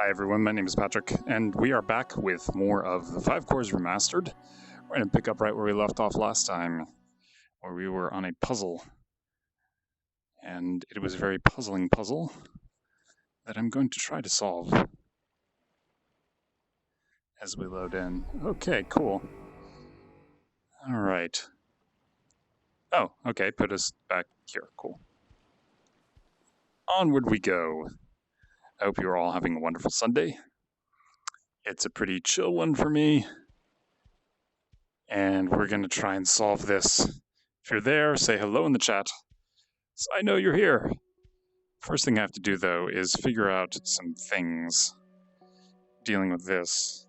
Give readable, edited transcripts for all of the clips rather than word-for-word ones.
Hi everyone, my name is Patrick, and we are back with more of the 5 Cores Remastered. We're going to pick up right where we left off last time, where we were on a puzzle. And it was a very puzzling puzzle that I'm going to try to solve as we load in. Okay, cool. Alright. Oh, okay, put us back here. Cool. Onward we go. I hope you're all having a wonderful Sunday. It's a pretty chill one for me. And we're going to try and solve this. If you're there, say hello in the chat, so I know you're here. First thing I have to do, though, is figure out some things dealing with this.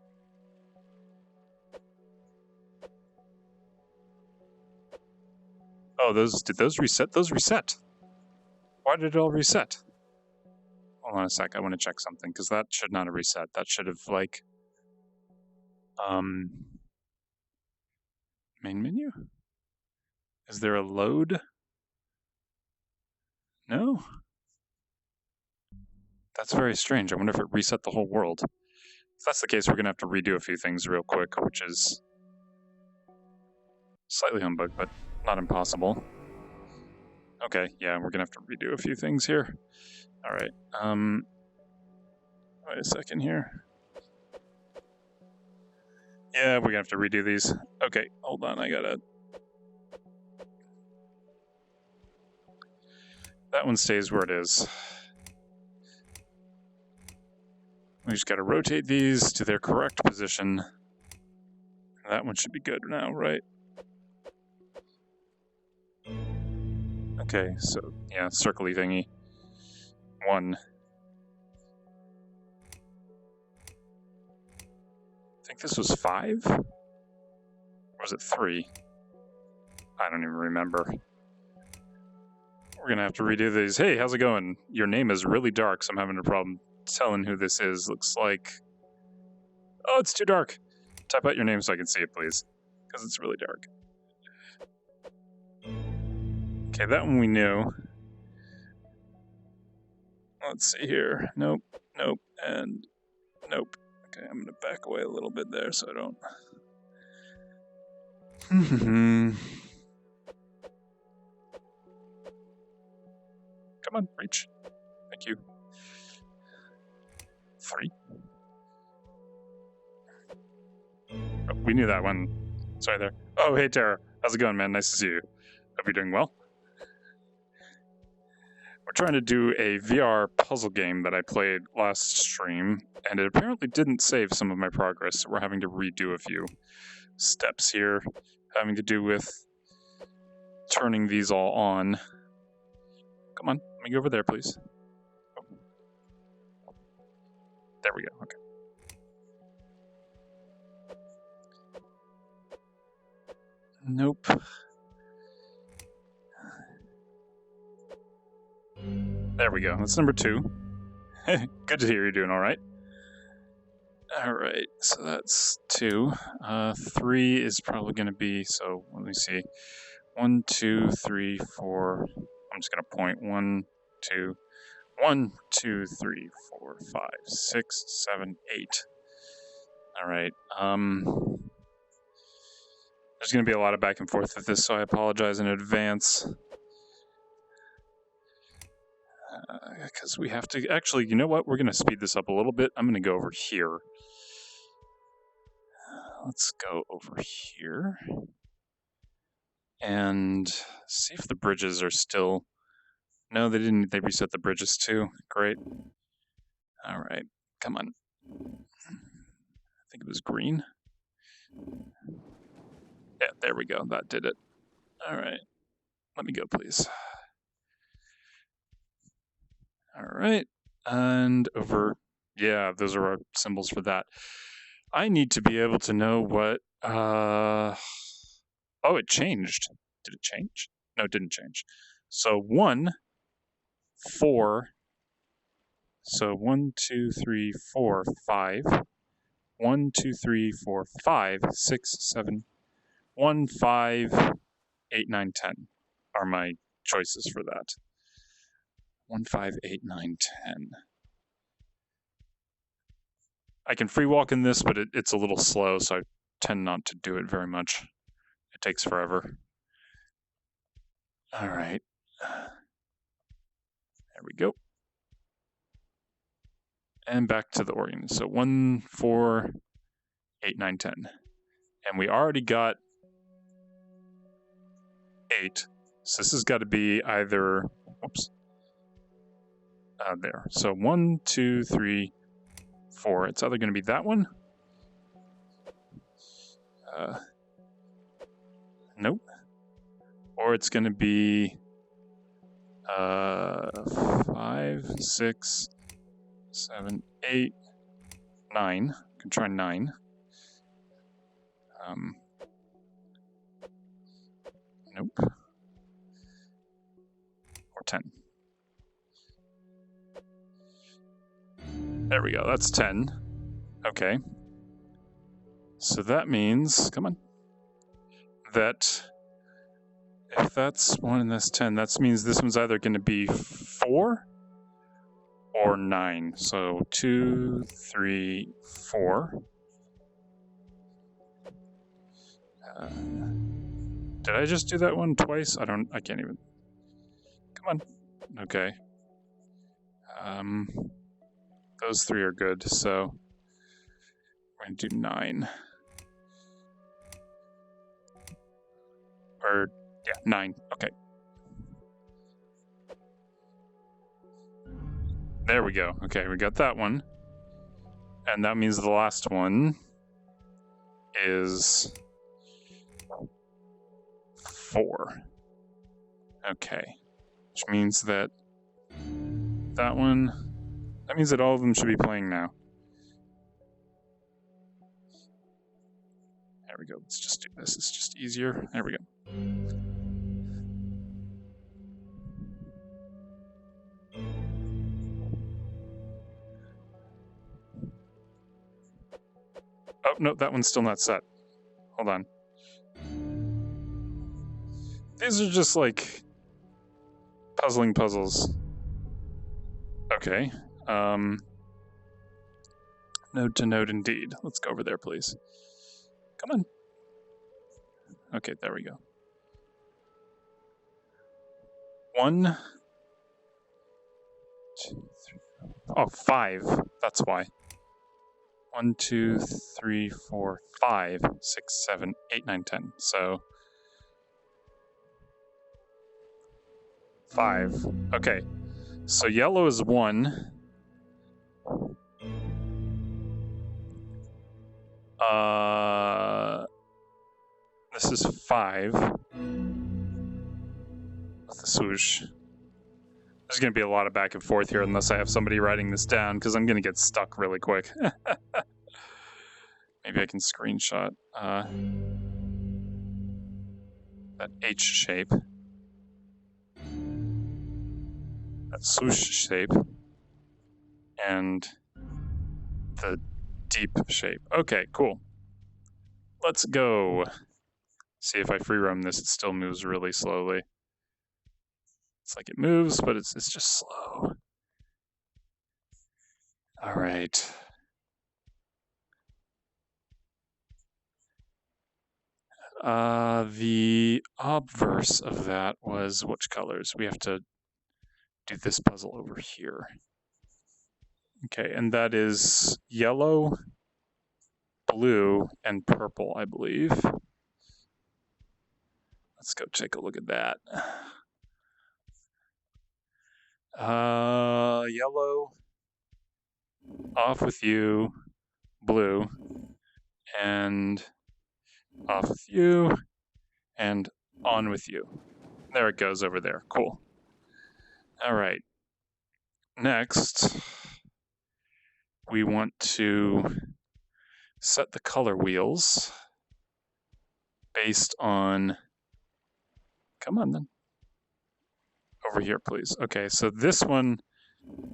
Oh, did those reset? Those reset. Why did it all reset? Hold on a sec, I want to check something, because that should not have reset. That should have, like, main menu? Is there a load? No? That's very strange. I wonder if it reset the whole world. If that's the case, we're going to have to redo a few things real quick, which is slightly humbug, but not impossible. Okay, yeah, we're going to have to redo a few things here. Alright, wait a second here. Yeah, we're going to have to redo these. Okay, hold on, I gotta... That one stays where it is. We just gotta rotate these to their correct position. That one should be good now, right? Okay, so, yeah, circly thingy. 1. I think this was 5? Or was it 3? I don't even remember. We're gonna have to redo these. Hey, how's it going? Your name is really dark, so I'm having a problem telling who this is. Looks like... Oh, it's too dark. Type out your name so I can see it, please. Because it's really dark. Okay, that one we knew. Let's see here. Nope, nope, and nope. Okay, I'm gonna back away a little bit there so I don't... Come on, reach. Thank you. 3. Oh, we knew that one. Sorry there. Oh, hey, Tara. How's it going, man? Nice to see you. Hope you're doing well. We're trying to do a VR puzzle game that I played last stream, and it apparently didn't save some of my progress, so we're having to redo a few steps here, having to do with turning these all on. Come on, let me go over there, please. Oh. There we go, okay. Nope. There we go, that's number 2. Good to hear you're doing alright. Alright, so that's 2. 3 is probably going to be, so let me see. 1, 2, 3, 4. I'm just going to point 1, 2, 1, 2, 3, 4, 5, 6, 7, 8. Alright, there's going to be a lot of back and forth with this, so I apologize in advance. Because we have to... Actually, you know what? We're going to speed this up a little bit. I'm going to go over here. Let's go over here. And see if the bridges are still... No, they didn't. They reset the bridges too. Great. Alright, come on. I think it was green. Yeah, there we go. That did it. Alright. Let me go, please. Alright. And over... Yeah, those are our symbols for that. I need to be able to know what... Oh, it changed. Did it change? No, it didn't change. So 1, 4... So 1, 2, 3, 4, 5. 1, 2, 3, 4, 5, 6, 7, 1, 5, 8, 9, 10 are my choices for that. 1, 5, 8, 9, 10. I can free walk in this, but it's a little slow, so I tend not to do it very much. It takes forever. All right. There we go. And back to the organ. So 1, 4, 8, 9, 10. And we already got 8. So this has got to be either, whoops, there. So 1, 2, 3, 4. It's either going to be that one. Nope. Or it's going to be 5, 6, 7, 8, 9. I can try 9. Nope. Or 10. There we go. That's 10. Okay. So that means, come on, that if that's 1 and that's 10, that means this one's either going to be 4 or 9. So 2, 3, 4. Did I just do that one twice? I can't even. Come on. Okay. Those 3 are good, so we're going to do 9. Or, yeah, 9. Okay. There we go. Okay, we got that one. And that means the last one is 4. Okay. Which means that that one, that means that all of them should be playing now. There we go. Let's just do this. It's just easier. There we go. Oh, no, that one's still not set. Hold on. These are just like puzzling puzzles. Okay. Node to node indeed. Let's go over there, please. Come on. Okay, there we go. 1, 2, 3. Oh, 5. That's why. 1, 2, 3, 4, 5, 6, 7, 8, 9, 10. So 5. Okay. So yellow is 1. This is 5. With the swoosh. There's going to be a lot of back and forth here unless I have somebody writing this down, because I'm going to get stuck really quick. Maybe I can screenshot that H shape. That swoosh shape. And the deep shape. Okay, cool. Let's go. See if I free roam this, it still moves really slowly. It's like it moves, but it's just slow. All right. The obverse of that was which colors? We have to do this puzzle over here. Okay, and that is yellow, blue, and purple, I believe. Let's go take a look at that. Yellow, off with you, blue, and off with you, and on with you. There it goes over there. Cool. All right. Next, we want to set the color wheels based on, come on then, over here, please. Okay, so this one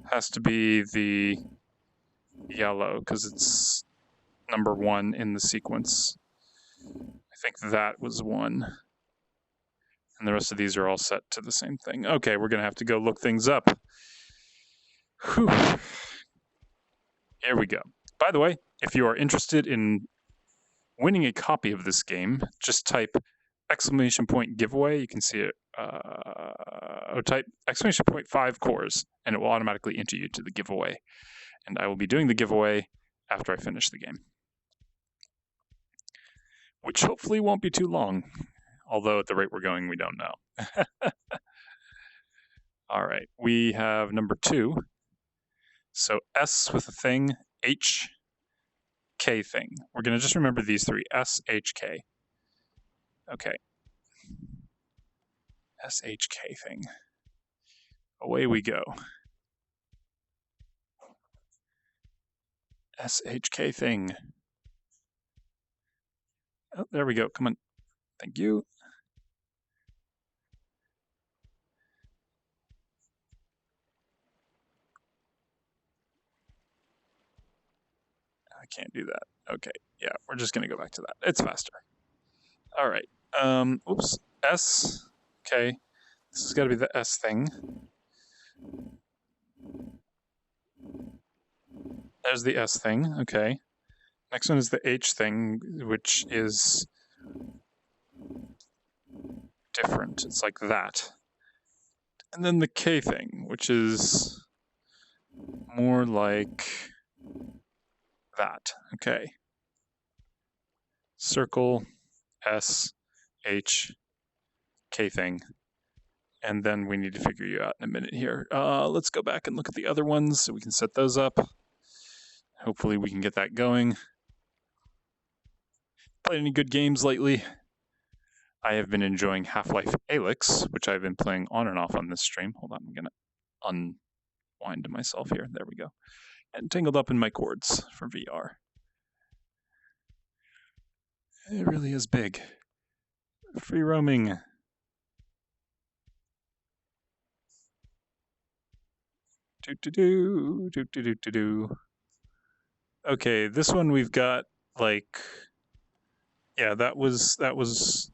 has to be the yellow because it's number 1 in the sequence. I think that was 1. And the rest of these are all set to the same thing. Okay, we're going to have to go look things up. Whew. Here we go. By the way, if you are interested in winning a copy of this game, just type !giveaway. You can see it. Or type !5 cores, and it will automatically enter you to the giveaway. And I will be doing the giveaway after I finish the game, which hopefully won't be too long. Although at the rate we're going, we don't know. All right, we have number 2. So S with a thing, H, K thing. We're going to just remember these 3, S, H, K. Okay. S, H, K thing. Away we go. S, H, K thing. Oh, there we go. Come on. Thank you. I can't do that. Okay. Yeah, we're just going to go back to that. It's faster. All right. Oops. S. Okay. This has got to be the S thing. There's the S thing. Okay. Next one is the H thing, which is different. It's like that. And then the K thing, which is more like that. Okay. Circle, S, H, K thing. And then we need to figure you out in a minute here. Let's go back and look at the other ones so we can set those up. Hopefully we can get that going. Played any good games lately? I have been enjoying Half-Life Alyx, which I've been playing on and off on this stream. Hold on, I'm going to unwind myself here. There we go. And tangled up in my cords for VR. It really is big. Free roaming. Okay, this one we've got like, yeah, that was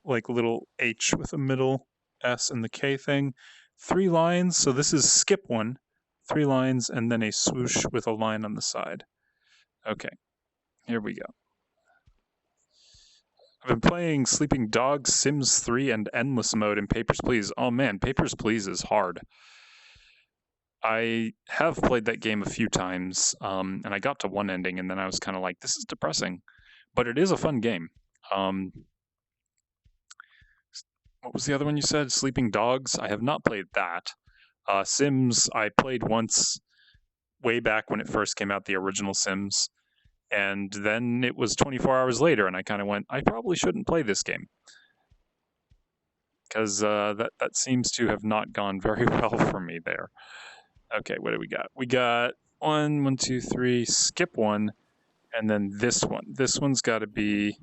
like a little H with a middle S and the K thing. 3 lines, so this is skip 1, 3 lines, and then a swoosh with a line on the side. Okay, here we go. I've been playing Sleeping Dogs, Sims 3, and Endless Mode in Papers, Please. Oh man, Papers, Please is hard. I have played that game a few times, and I got to one ending, and then I was kind of like, this is depressing. But it is a fun game. What was the other one you said? Sleeping Dogs? I have not played that. Sims, I played once way back when it first came out, the original Sims. And then it was 24 hours later, and I kind of went, I probably shouldn't play this game. Because that seems to have not gone very well for me there. Okay, what do we got? We got 1, 2, 3, skip 1, and then this one. This one's got to be,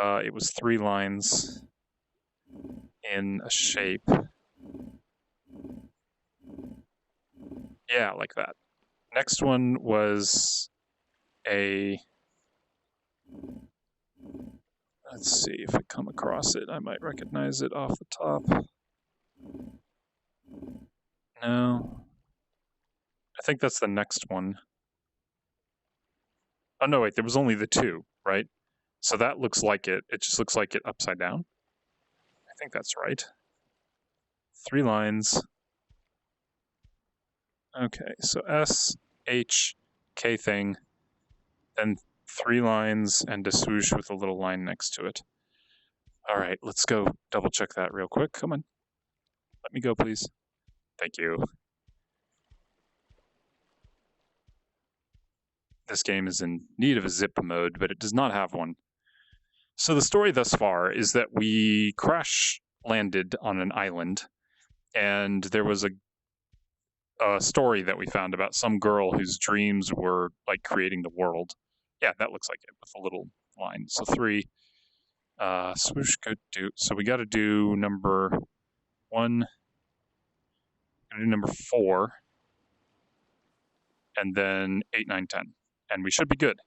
it was 3 lines in a shape. Yeah, like that. Next one was a, let's see if I come across it. I might recognize it off the top. No. I think that's the next one. Oh, no, wait, there was only the 2, right? So that looks like it. It just looks like it upside down. I think that's right. 3 lines. Okay, so S, H, K thing, then 3 lines and a swoosh with a little line next to it. All right, let's go double check that real quick. Come on. Let me go, please. Thank you. This game is in need of a zip mode, but it does not have one. So the story thus far is that we crash landed on an island, and there was a story that we found about some girl whose dreams were like creating the world. Yeah, that looks like it with a little line. So 3, swoosh, go do. So we got to do number 1, do number 4, and then 8, 9, 10, and we should be good.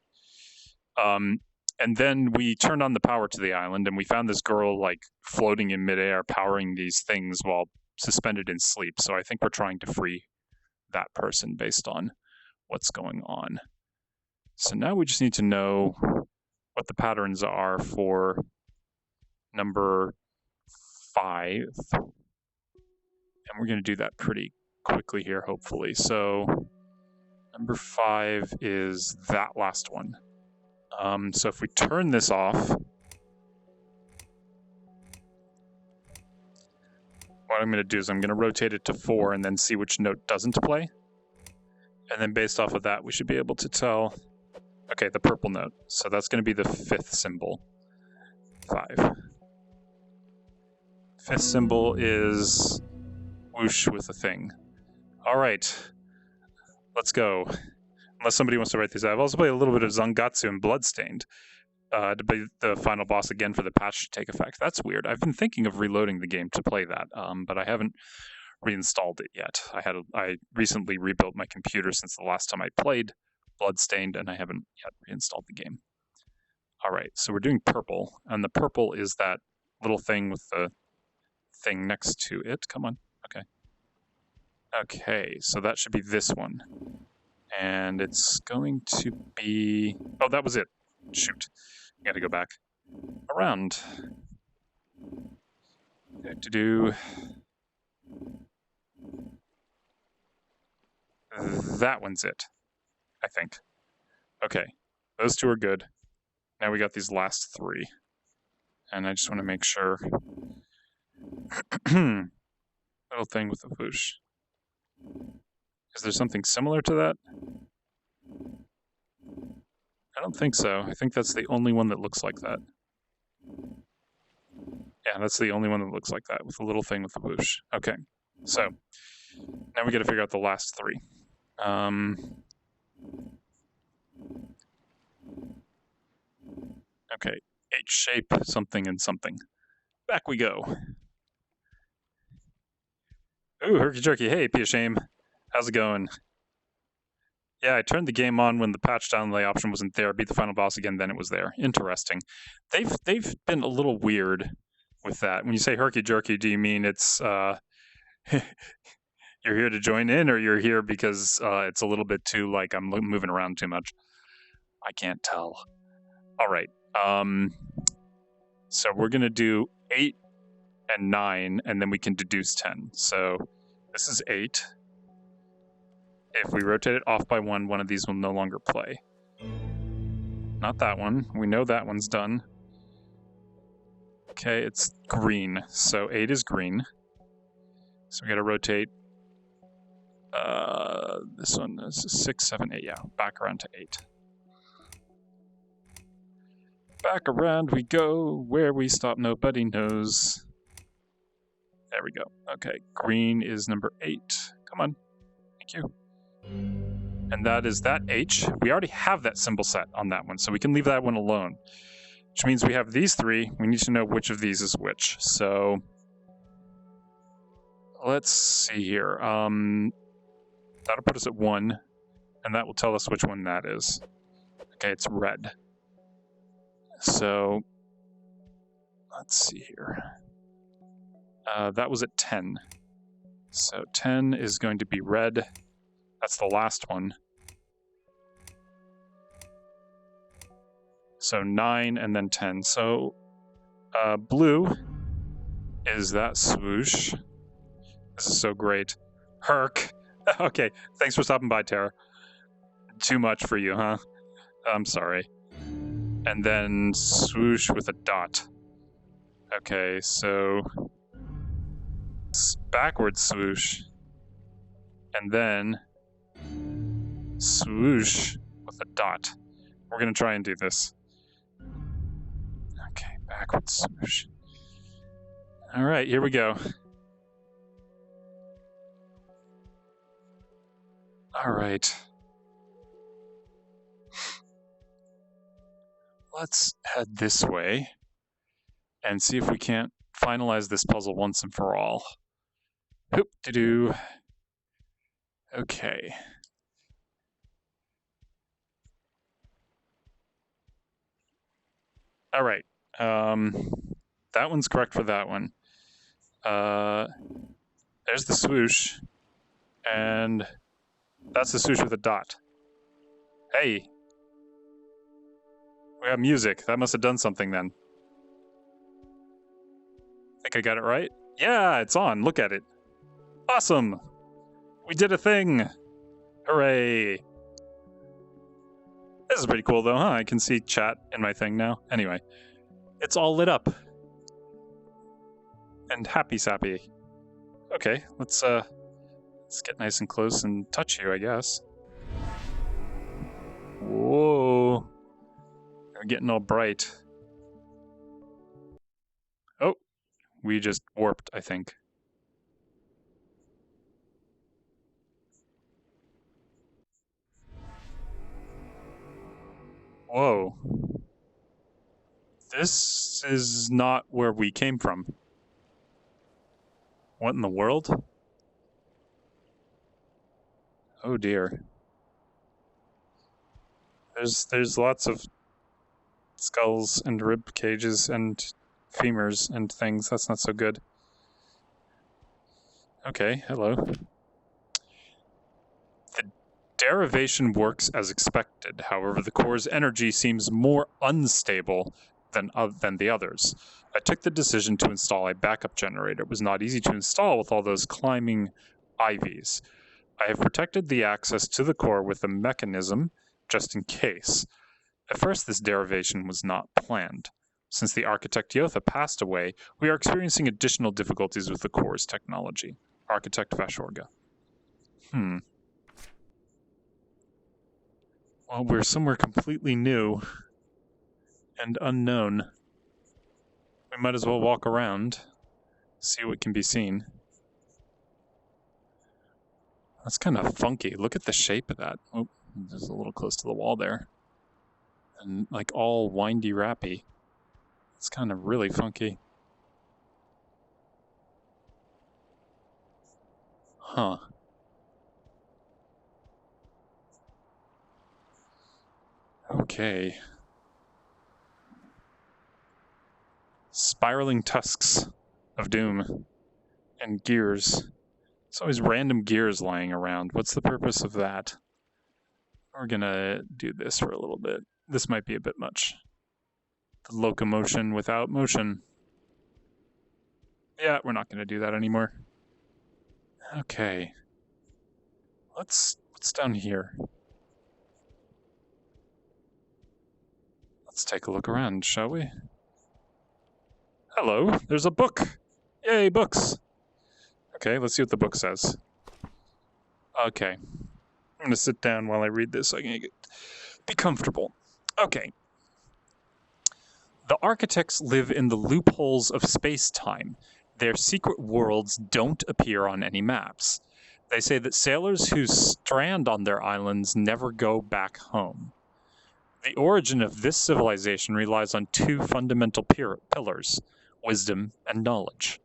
And then we turned on the power to the island, and we found this girl like floating in midair, powering these things while suspended in sleep. So I think we're trying to free that person based on what's going on. So now we just need to know what the patterns are for number 5. And we're going to do that pretty quickly here, hopefully. So number 5 is that last one. So if we turn this off, what I'm going to do is I'm going to rotate it to 4 and then see which note doesn't play. And then based off of that, we should be able to tell, okay, the purple note. So that's going to be the 5th symbol, 5. 5th symbol is whoosh with a thing. All right, let's go. Unless somebody wants to write these out. I've also played a little bit of Zangatsu and Bloodstained to be the final boss again for the patch to take effect. That's weird. I've been thinking of reloading the game to play that, but I haven't reinstalled it yet. I recently rebuilt my computer since the last time I played Bloodstained, and I haven't yet reinstalled the game. All right, so we're doing purple, and the purple is that little thing with the thing next to it. Come on, okay. Okay, so that should be this one. And it's going to be... Oh, that was it. Shoot. I gotta go back. Around. To do... That one's it, I think. Okay, those two are good. Now we got these last 3. And I just want to make sure... Little thing with the whoosh. Is there something similar to that? I don't think so. I think that's the only one that looks like that. Yeah, that's the only one that looks like that, with the little thing with the whoosh. Okay, so now we got to figure out the last 3. Okay, H-shape, something and something. Back we go. Ooh, herky jerky. Hey, Pia Shame. How's it going? Yeah, I turned the game on when the patch download option wasn't there. Beat the final boss again, then it was there. Interesting. They've been a little weird with that. When you say herky jerky, do you mean it's you're here to join in, or you're here because it's a little bit too like I'm moving around too much? I can't tell. All right. So we're gonna do 8 and 9, and then we can deduce 10. So this is 8. If we rotate it off by 1, one of these will no longer play. Not that one. We know that one's done. Okay, it's green. So 8 is green. So we gotta rotate this one. This is 6, 7, 8. Yeah, back around to 8. Back around we go. Where we stop, nobody knows. There we go. Okay, green is number 8. Come on. Thank you. And that is that H. We already have that symbol set on that one, so we can leave that one alone. Which means we have these 3. We need to know which of these is which. So let's see here. That'll put us at 1, and that will tell us which one that is. Okay, it's red. So let's see here. That was at 10. So 10 is going to be red. That's the last one. So 9 and then 10. So blue is that swoosh. This is so great. Herc. Okay, thanks for stopping by, Tara. Too much for you, huh? I'm sorry. And then swoosh with a dot. Okay, so backwards swoosh. And then swoosh with a dot. We're going to try and do this. Okay, backwards swoosh. All right, here we go. All right. Let's head this way and see if we can't finalize this puzzle once and for all. Hoop-de-doo. Okay. All right. That one's correct for that one. There's the swoosh. And that's the swoosh with a dot. Hey. We have music. That must have done something then. Think I got it right? Yeah, it's on. Look at it. Awesome. We did a thing. Hooray. This is pretty cool though, huh? I can see chat in my thing now. Anyway, it's all lit up. And happy sappy. Okay, let's get nice and close and touch you, I guess. Whoa. They're getting all bright. Oh, we just warped, I think. Whoa. This is not where we came from. What in the world? Oh dear. There's lots of skulls and rib cages and femurs and things. That's not so good. Okay, hello. The derivation works as expected. However, the core's energy seems more unstable than the others. I took the decision to install a backup generator. It was not easy to install with all those climbing ivies. I have protected the access to the core with a mechanism, just in case. At first, this derivation was not planned. Since the architect Yotha passed away, we are experiencing additional difficulties with the core's technology. Architect Vashorga. Well, we're somewhere completely new and unknown. We might as well walk around, see what can be seen. That's kind of funky. Look at the shape of that. Oh, just a little close to the wall there. And like all windy rappy. It's kind of really funky. Huh. Okay. Spiraling tusks of doom. And gears. There's always random gears lying around. What's the purpose of that? We're gonna do this for a little bit. This might be a bit much. The locomotion without motion. Yeah, we're not gonna do that anymore. Okay. What's down here? Let's take a look around, shall we? Hello, there's a book! Yay, books! Okay, let's see what the book says. Okay. I'm gonna sit down while I read this so I can be comfortable. Okay. The architects live in the loopholes of space-time. Their secret worlds don't appear on any maps. They say that sailors who strand on their islands never go back home. The origin of this civilization relies on two fundamental pillars, wisdom and knowledge.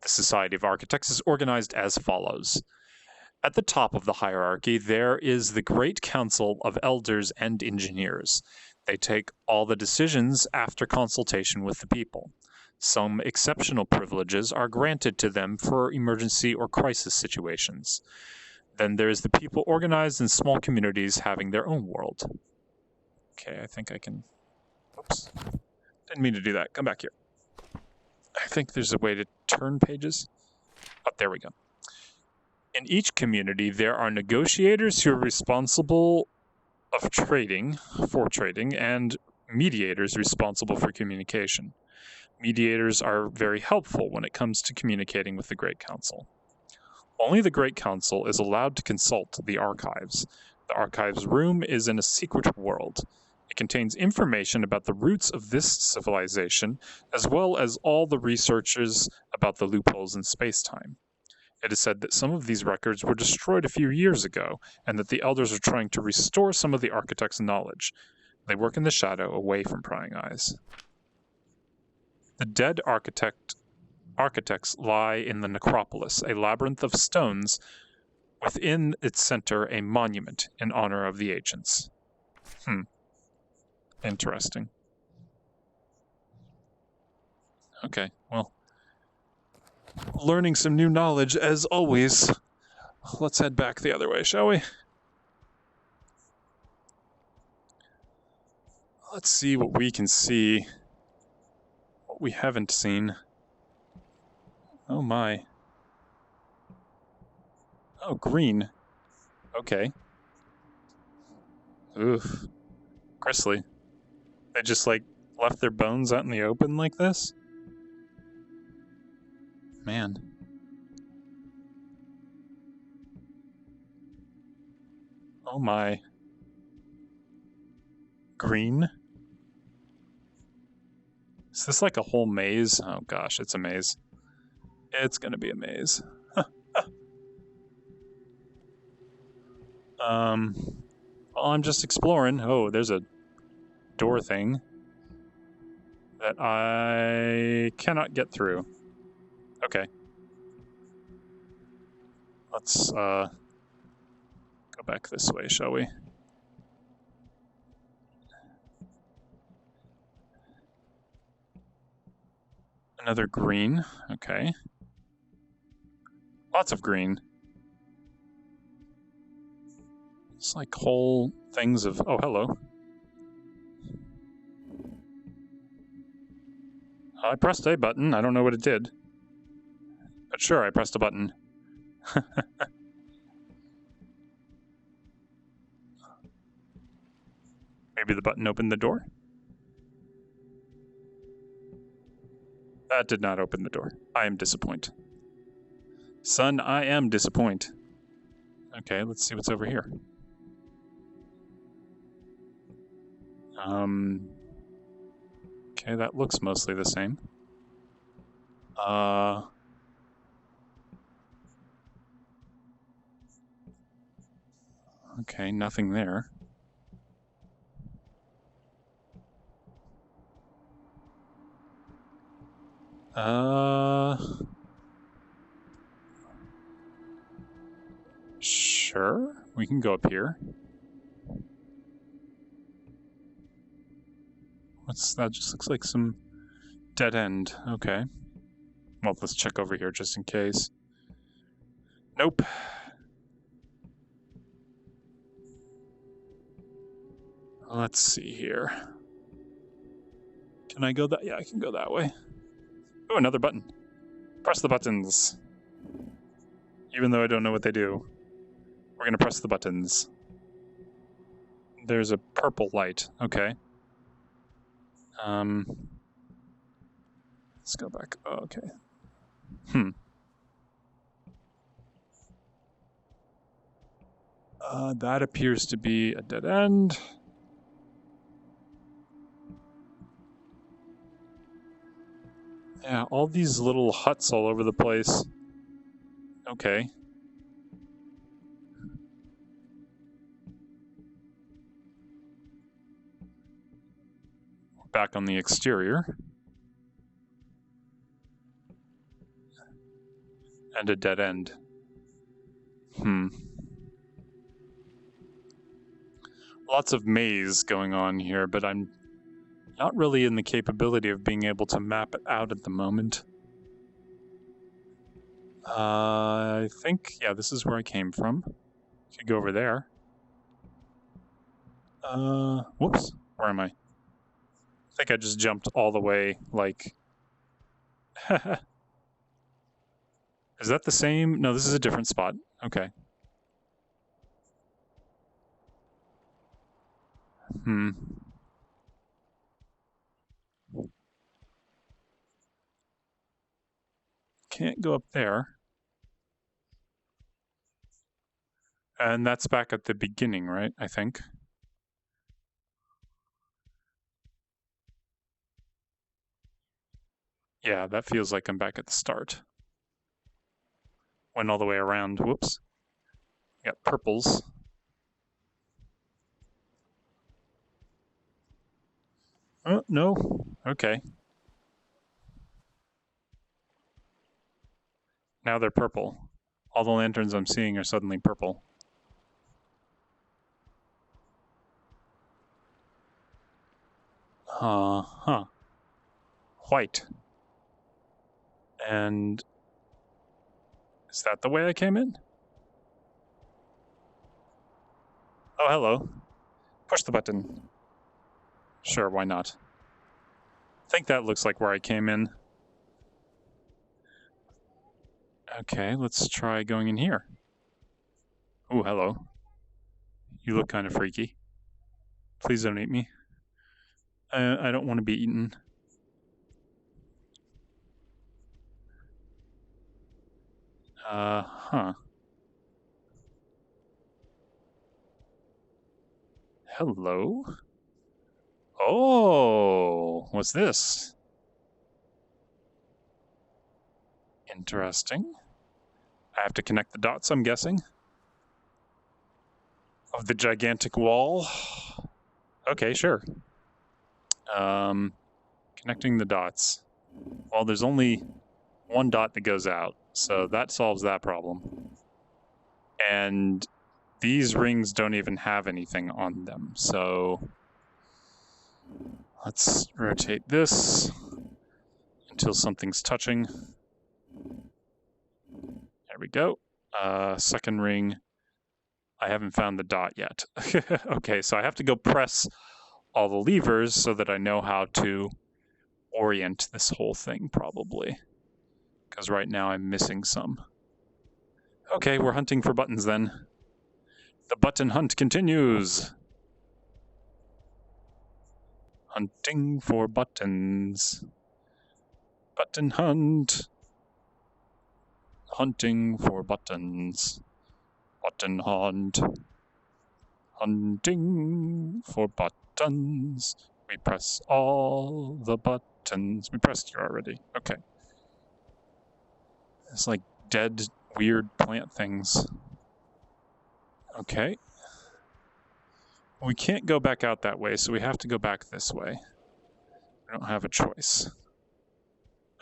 The Society of Architects is organized as follows. At the top of the hierarchy, there is the Great Council of Elders and Engineers. They take all the decisions after consultation with the people. Some exceptional privileges are granted to them for emergency or crisis situations. Then there is the people organized in small communities having their own world. Okay, I think I can... Oops. Didn't mean to do that. Come back here. I think there's a way to turn pages. Oh, there we go. In each community, there are negotiators who are responsible for trading, and mediators responsible for communication. Mediators are very helpful when it comes to communicating with the Great Council. Only the Great Council is allowed to consult the archives. The archives room is in a secret world. It contains information about the roots of this civilization, as well as all the researches about the loopholes in space-time. It is said that some of these records were destroyed a few years ago, and that the elders are trying to restore some of the architects' knowledge. They work in the shadow, away from prying eyes. The dead architects lie in the necropolis, a labyrinth of stones. Within its center, a monument in honor of the ancients. Interesting. Okay, well, learning some new knowledge as always. Let's head back the other way, shall we? Let's see what we can see. What we haven't seen. Oh my. Oh, green. Okay. Oof. Grisly. They just, like, left their bones out in the open like this? Man. Oh my. Green? Is this like a whole maze? Oh gosh, it's a maze. It's gonna be a maze. Well, I'm just exploring. Oh, there's a door thing that I cannot get through. Okay. Let's go back this way, shall we? Another green. Okay. Lots of green. It's like whole things of... Oh, hello. I pressed a button. I don't know what it did. But sure, I pressed a button. Maybe the button opened the door? That did not open the door. I am disappointed. Son, I am disappointed. Okay, let's see what's over here. Okay, that looks mostly the same. Okay, nothing there. Sure, we can go up here. What's that? Just looks like some dead end. Okay. Well, let's check over here just in case. Nope. Let's see here. Can I go that? Yeah, I can go that way. Oh, another button. Press the buttons. Even though I don't know what they do. We're gonna press the buttons. There's a purple light. Okay. Let's go back. Oh, okay. That appears to be a dead end. Yeah, all these little huts all over the place. Okay. Back on the exterior. And a dead end. Lots of maze going on here, but I'm not really in the capability of being able to map it out at the moment. I think, yeah, this is where I came from. Could go over there. Whoops. Where am I? I think I just jumped all the way, like... Is that the same? No, this is a different spot. Okay. Can't go up there. And that's back at the beginning, right? I think. Yeah, that feels like I'm back at the start. Went all the way around. Whoops. Got purples. Oh, no. Okay. Now they're purple. All the lanterns I'm seeing are suddenly purple. Huh. White. And... is that the way I came in? Oh, hello. Push the button. Sure, why not? I think that looks like where I came in. Okay, let's try going in here. Oh, hello. You look kind of freaky. Please don't eat me. I don't want to be eaten. Huh. Hello? Oh, what's this? Interesting. I have to connect the dots, I'm guessing. Of the gigantic wall. Okay, sure. Connecting the dots. Well, there's only one dot that goes out, so that solves that problem. And these rings don't even have anything on them, so let's rotate this until something's touching. There we go. Second ring. I haven't found the dot yet. Okay, so I have to go press all the levers so that I know how to orient this whole thing, probably. Because right now I'm missing some. Okay, we're hunting for buttons then. The button hunt continues. Hunting for buttons. Button hunt. Hunting for buttons. Button hunt. Hunting for buttons. We press all the buttons. We pressed here already. Okay. It's like dead, weird plant things. Okay. We can't go back out that way, so we have to go back this way. We don't have a choice.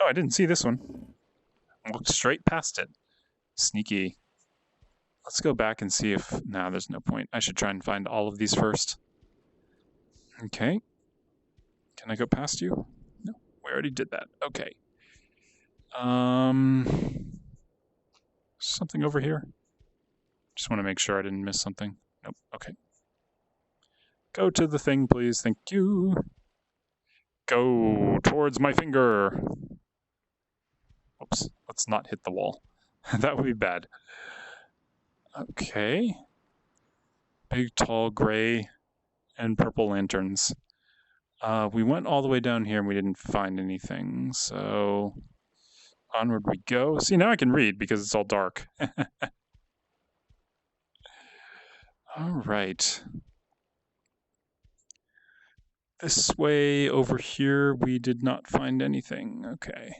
Oh, I didn't see this one. Walked straight past it. Sneaky. Let's go back and see if... No, there's no point. I should try and find all of these first. Okay. Can I go past you? No, we already did that. Okay. Something over here? Just want to make sure I didn't miss something. Nope. Okay. Go to the thing, please. Thank you. Go towards my finger. Oops. Let's not hit the wall. That would be bad. Okay. Big, tall, gray, and purple lanterns. We went all the way down here and we didn't find anything, so onward we go. See, now I can read because it's all dark. All right. This way over here, we did not find anything. Okay.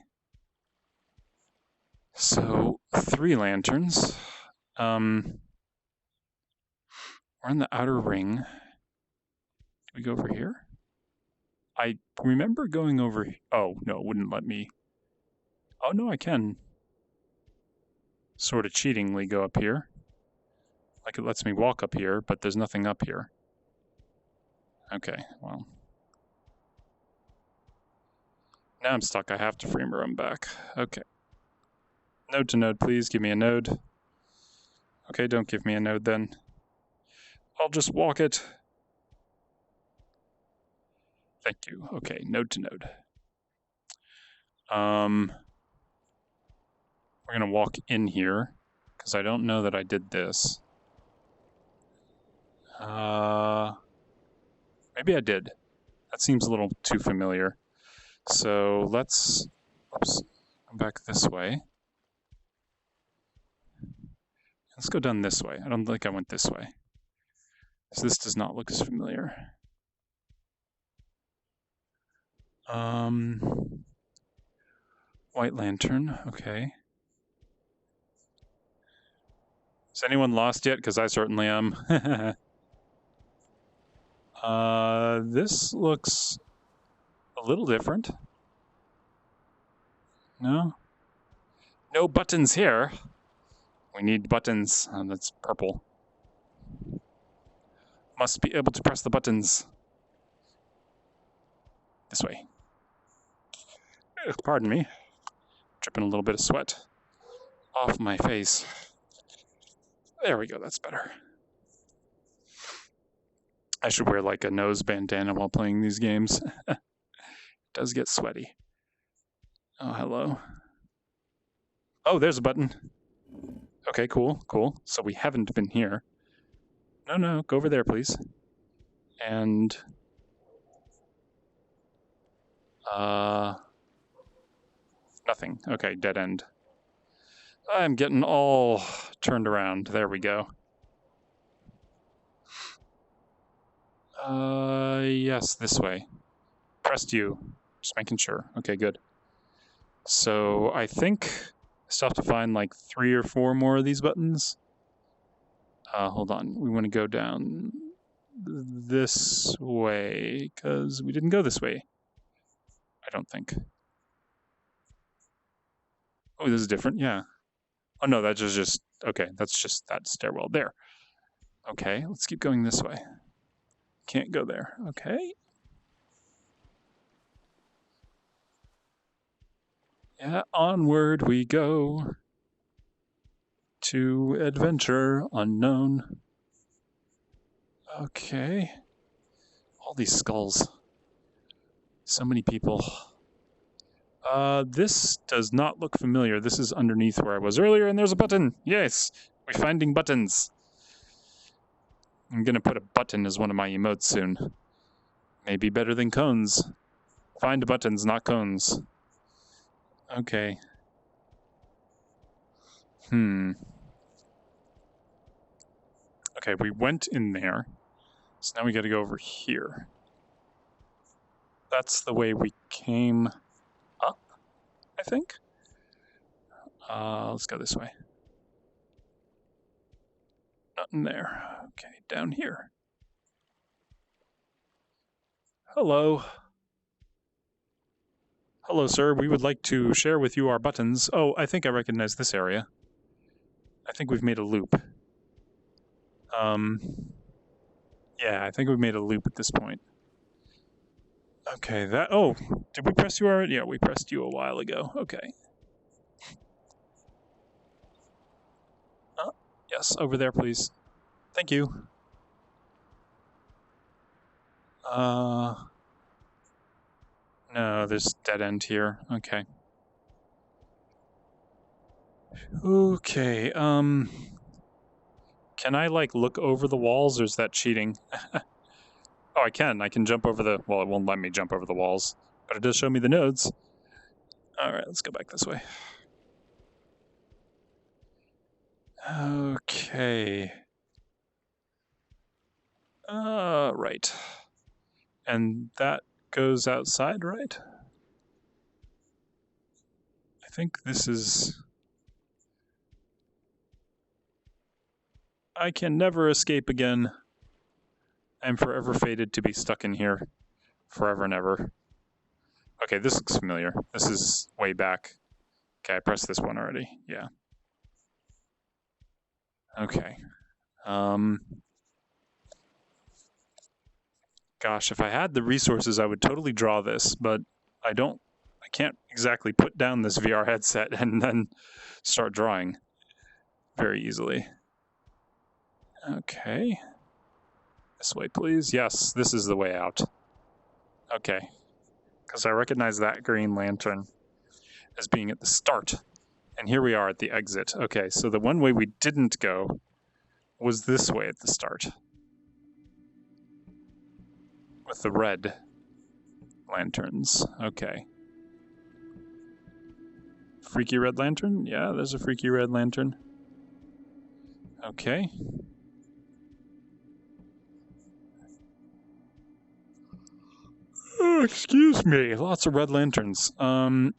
So 3 lanterns. We're in the outer ring. Do we go over here? I remember going over... Oh, no, it wouldn't let me... Oh, no, I can sort of cheatingly go up here. Like it lets me walk up here, but there's nothing up here. Okay, well. Now I'm stuck. I have to frame room back. Okay. Node to node, please. Give me a node. Okay, don't give me a node then. I'll just walk it. Thank you. Okay, node to node. We're going to walk in here, because I don't know that I did this. Maybe I did. That seems a little too familiar. So let's, oops, go back this way. Let's go down this way. I don't think I went this way. So this does not look as familiar. White lantern, okay. Is anyone lost yet? Because I certainly am. This looks a little different. No? No buttons here. We need buttons. That's purple. Must be able to press the buttons. This way. Pardon me. Dripping a little bit of sweat off my face. There we go, that's better. I should wear like a nose bandana while playing these games. It does get sweaty. Oh, hello. Oh, there's a button. Okay, cool, cool. So we haven't been here. No, go over there, please. And... nothing. Okay, dead end. I'm getting all turned around. There we go. Yes, this way. Pressed U. Just making sure. Okay, good. So I think I still have to find like 3 or 4 more of these buttons. Hold on. We want to go down this way because we didn't go this way. I don't think. Oh, this is different. Yeah. Oh, no, that's just... Okay, that's just that stairwell there. Okay, let's keep going this way. Can't go there. Okay. Yeah, onward we go to adventure unknown. Okay. All these skulls. So many people. This does not look familiar. This is underneath where I was earlier, and there's a button. Yes, we're finding buttons. I'm gonna put a button as one of my emotes soon. Maybe better than cones. Find buttons, not cones. Okay. Okay, we went in there. So now we gotta go over here. That's the way we came up, I think. Let's go this way. Nothing there. Okay, down here. Hello. Hello, sir. We would like to share with you our buttons. Oh, I think I recognize this area. I think we've made a loop. Yeah, I think we've made a loop at this point. Okay, that... Oh, did we press you already? Yeah, we pressed you a while ago. Okay. Yes, over there, please. Thank you. No, there's dead end here. Okay. Okay, can I, like, look over the walls, or is that cheating? Oh, I can. I can jump over the... Well, it won't let me jump over the walls, but it does show me the nodes. Alright, let's go back this way. Okay. Right. And that goes outside, right? I think this is... I can never escape again. I'm forever fated to be stuck in here. Forever and ever. Okay, this looks familiar. This is way back. Okay, I pressed this one already. Yeah. Okay. Gosh, if I had the resources, I would totally draw this, but I don't. I can't exactly put down this VR headset and then start drawing very easily. Okay. This way, please. Yes, this is the way out. Okay. Because I recognize that green lantern as being at the start. And here we are at the exit. Okay, so the one way we didn't go was this way at the start. With the red lanterns. Okay. Freaky red lantern? Yeah, there's a freaky red lantern. Okay. Oh, excuse me. Lots of red lanterns.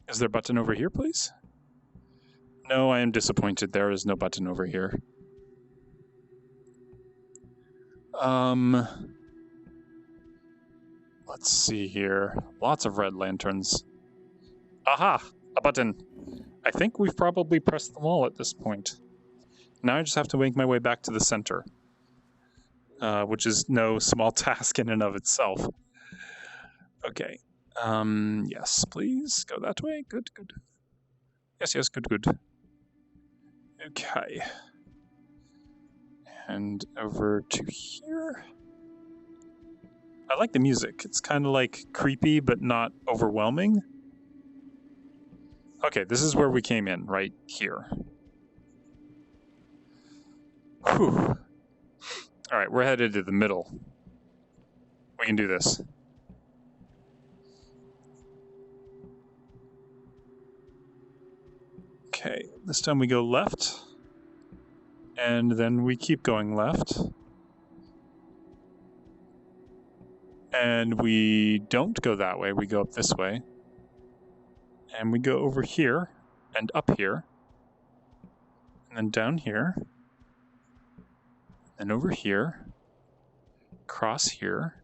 Is there a button over here, please? No, I am disappointed. There is no button over here. Let's see here. Lots of red lanterns. Aha! A button. I think we've probably pressed them all at this point. Now I just have to make my way back to the center. Which is no small task in and of itself. Okay. Yes, please. Go that way. Good, good. Yes, good, good. Okay. And over to here. I like the music. It's kind of like creepy, but not overwhelming. Okay, this is where we came in, right here. Whew. All right, we're headed to the middle. We can do this. Okay, this time we go left. And then we keep going left. And we don't go that way, we go up this way. And we go over here and up here. And then down here. And over here. Cross here.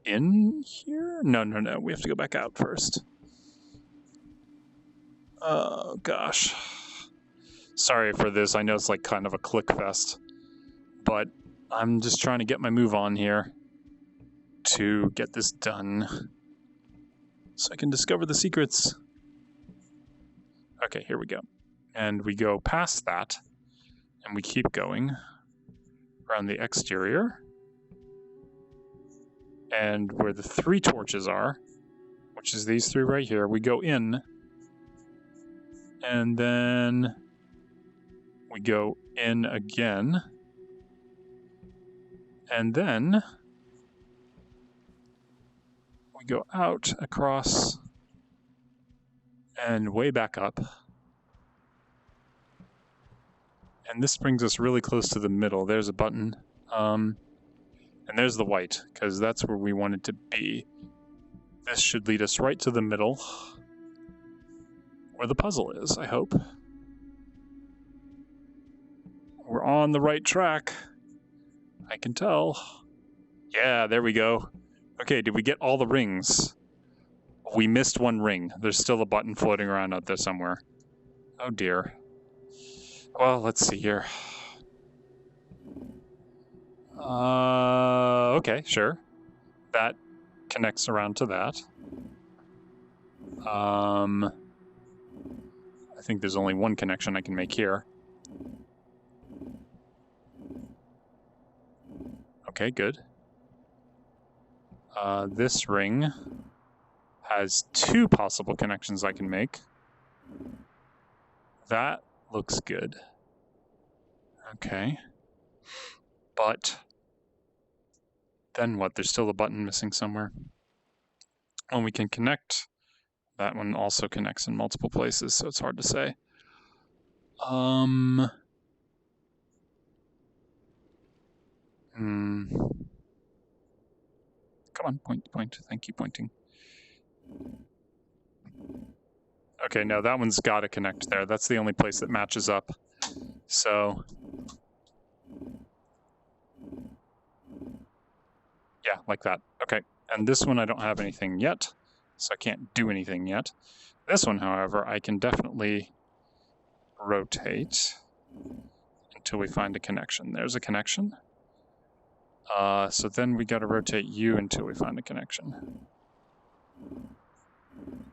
In here? No, we have to go back out first. Oh, gosh. Sorry for this, I know it's like kind of a click fest. But I'm just trying to get my move on here to get this done so I can discover the secrets. Okay, here we go. And we go past that, and we keep going around the exterior. And where the 3 torches are, which is these 3 right here, we go in, and then we go in again, and then we go out across and way back up. And this brings us really close to the middle. There's a button. And there's the white, because that's where we want it to be. This should lead us right to the middle, where the puzzle is, I hope. We're on the right track. I can tell. Yeah, there we go. Okay, did we get all the rings? We missed 1 ring. There's still a button floating around out there somewhere. Oh dear. Well, let's see here. Okay, sure. That connects around to that. I think there's only 1 connection I can make here. Okay, good. This ring has 2 possible connections I can make. That looks good. Okay. But then what? There's still a button missing somewhere. And we can connect. That one also connects in multiple places, so it's hard to say. Come on, point. Thank you, pointing. Okay, no, that one's got to connect there. That's the only place that matches up. So, yeah, like that. Okay, and this one I don't have anything yet, so I can't do anything yet. This one, however, I can definitely rotate until we find a connection. There's a connection. So then we got to rotate you until we find a connection.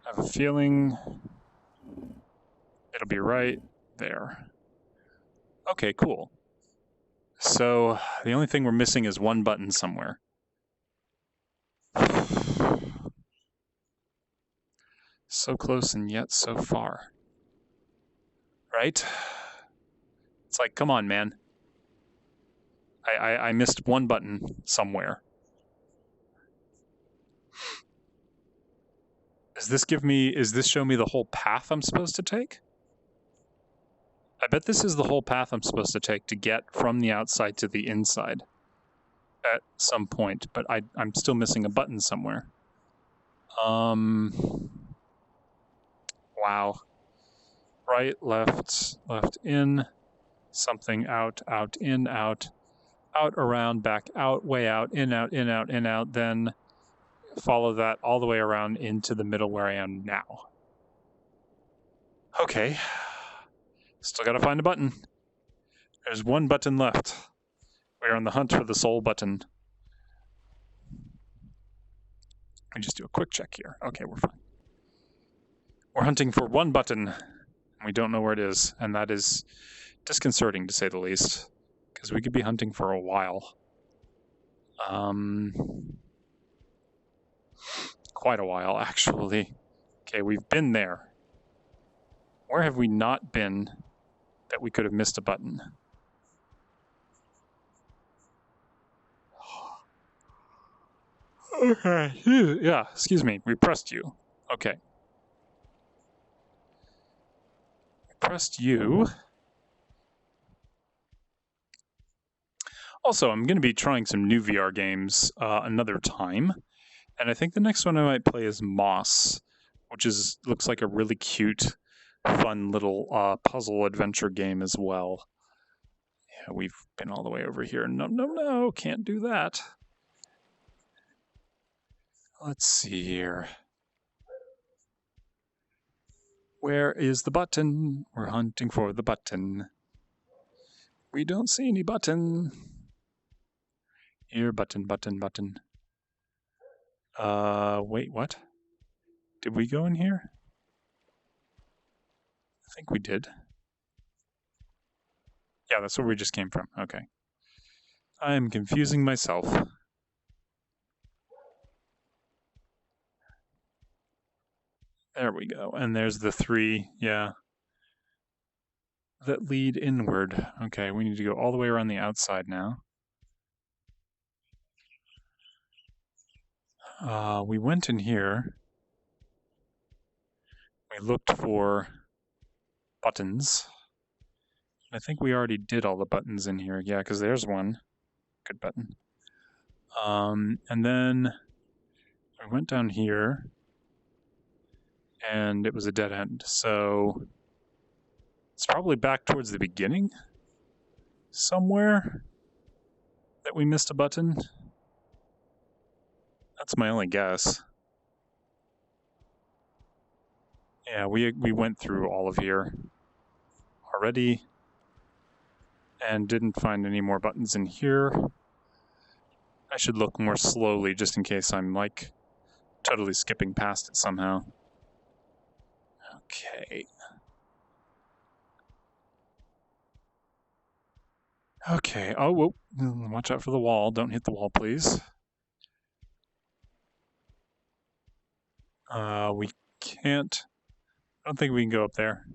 I have a feeling it'll be right there. Okay, cool. So the only thing we're missing is 1 button somewhere. So close and yet so far. Right? It's like, come on, man. I missed 1 button somewhere. Does this show me the whole path I'm supposed to take? I bet this is the whole path I'm supposed to take to get from the outside to the inside at some point, but I'm still missing a button somewhere. Wow. Right, left, in, something out, in, out, around, back, out, way out, in, out, then follow that all the way around into the middle where I am now. Okay. Still gotta find a button. There's 1 button left. We're on the hunt for the soul button. Let me just do a quick check here. Okay, we're fine. We're hunting for 1 button, and we don't know where it is, and that is disconcerting to say the least, because we could be hunting for a while. quite a while, actually. Okay, we've been there. Where have we not been that we could have missed a button? Okay. Yeah, excuse me. We pressed you. Okay. Pressed you. Also, I'm going to be trying some new VR games another time. And I think the next one I might play is Moss, which looks like a really cute, fun little puzzle adventure game as well. Yeah, we've been all the way over here. No, can't do that. Let's see here. Where is the button? We're hunting for the button. We don't see any button. Here, button. Wait, what? Did we go in here? I think we did. Yeah, that's where we just came from. Okay. I'm confusing myself. There we go. And there's the 3, yeah, that lead inward. Okay, we need to go all the way around the outside now. We went in here. We looked for buttons. I think we already did all the buttons in here. Yeah, because there's one. Good button. And then I went down here, and it was a dead end. So it's probably back towards the beginning somewhere that we missed a button. That's my only guess. Yeah, we went through all of here already and didn't find any more buttons in here. I should look more slowly just in case I'm like totally skipping past it somehow. Okay. Okay. Oh, whoa. Watch out for the wall. Don't hit the wall, please. We can't. I don't think we can go up there.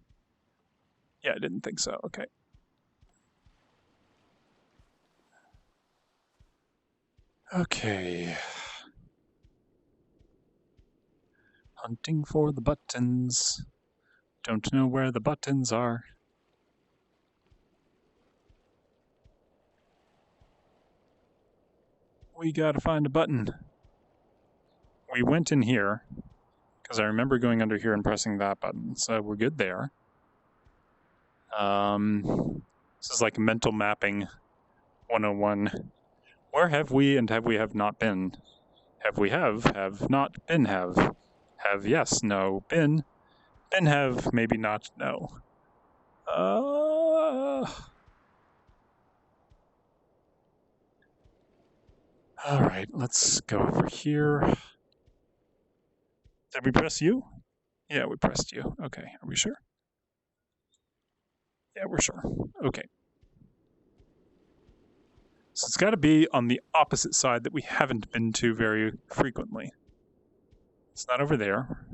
Yeah, I didn't think so. Okay. Okay. Hunting for the buttons. Don't know where the buttons are. We gotta find a button. We went in here, because I remember going under here and pressing that button, so we're good there. This is like mental mapping 101. Where have we and have not been? Have we have not been have yes, no, been have, maybe not, no. Alright, let's go over here. Did we press you? Yeah, we pressed you. Okay, are we sure? Yeah, we're sure. Okay. So it's got to be on the opposite side that we haven't been to very frequently. It's not over there.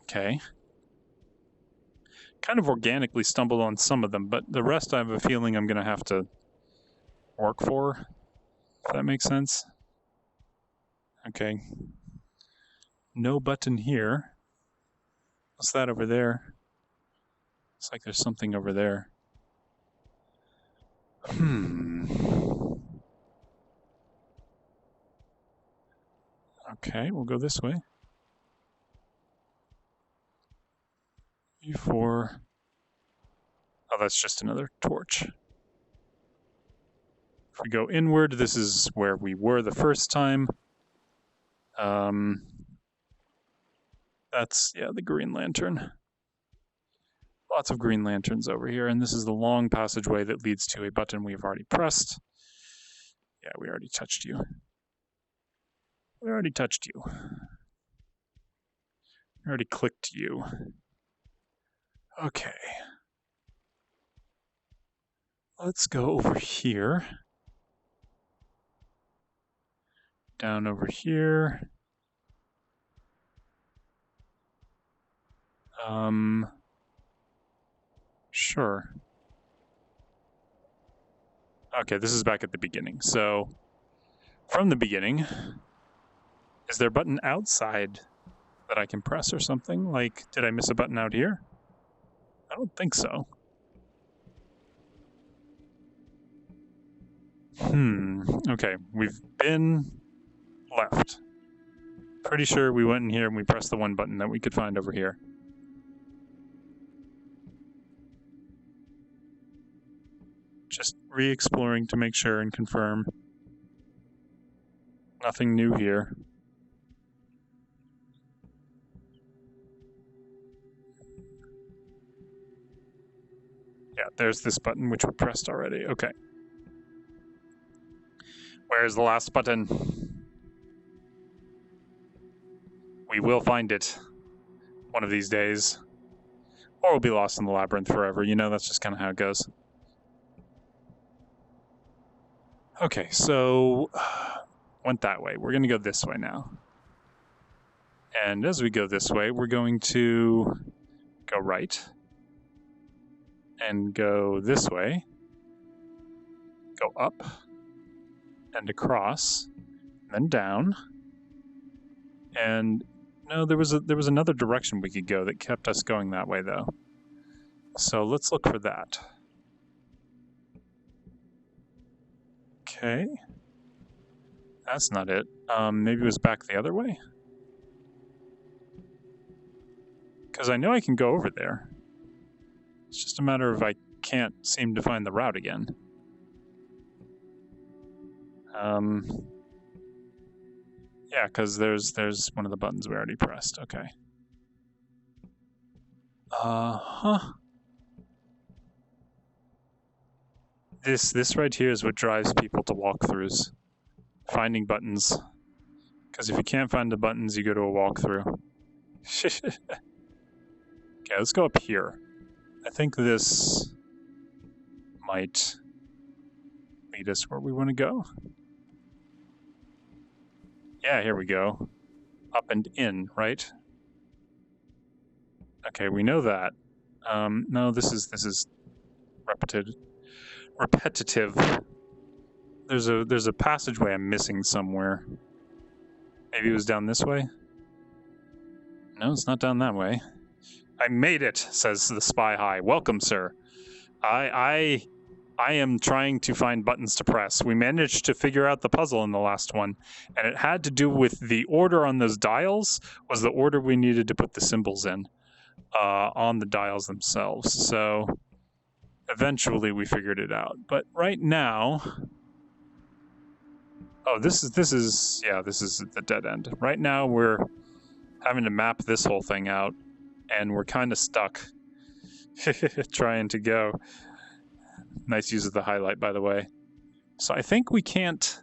Okay. Kind of organically stumbled on some of them, but the rest I have a feeling I'm going to have to work for, if that makes sense. Okay. No button here. What's that over there? Looks like there's something over there. Okay, we'll go this way. E4. Oh, that's just another torch. If we go inward, this is where we were the first time. That's, yeah, the green lantern. Lots of green lanterns over here, and this is the long passageway that leads to a button we've already pressed. Yeah, we already touched you. We already touched you. We already clicked you. Okay. Let's go over here. Down over here. Sure. Okay, this is back at the beginning. So, from the beginning, is there a button outside that I can press or something? Like, did I miss a button out here? I don't think so. Okay, we've been left. Pretty sure we went in here and we pressed the one button that we could find over here. Just re-exploring to make sure and confirm. Nothing new here. Yeah, there's this button which we pressed already. Okay. Where's the last button? We will find it one of these days. Or we'll be lost in the labyrinth forever. You know, that's just kind of how it goes. Okay, so went that way. We're going to go this way now. And as we go this way, we're going to go right and go this way, go up and across, then down. And no, there was another direction we could go that kept us going that way though. So let's look for that. Okay. That's not it. Maybe it was back the other way? Because I know I can go over there. It's just a matter of I can't seem to find the route again. Yeah, because there's one of the buttons we already pressed. Okay. This right here is what drives people to walkthroughs. Finding buttons. Because if you can't find the buttons, you go to a walkthrough. Okay, let's go up here. I think this might lead us where we want to go. Yeah, here we go. Up and in, right? Okay, we know that. No, this is repetitive. There's a passageway I'm missing somewhere. Maybe it was down this way? No, it's not down that way. I made it, says the spy high. Welcome, sir. I am trying to find buttons to press. We managed to figure out the puzzle in the last one, and it had to do with the order on those dials was the order we needed to put the symbols in on the dials themselves. So eventually we figured it out. But right now, oh, this is the dead end. Right now we're having to map this whole thing out, and we're kind of stuck trying to go. Nice use of the highlight, by the way. So I think we can't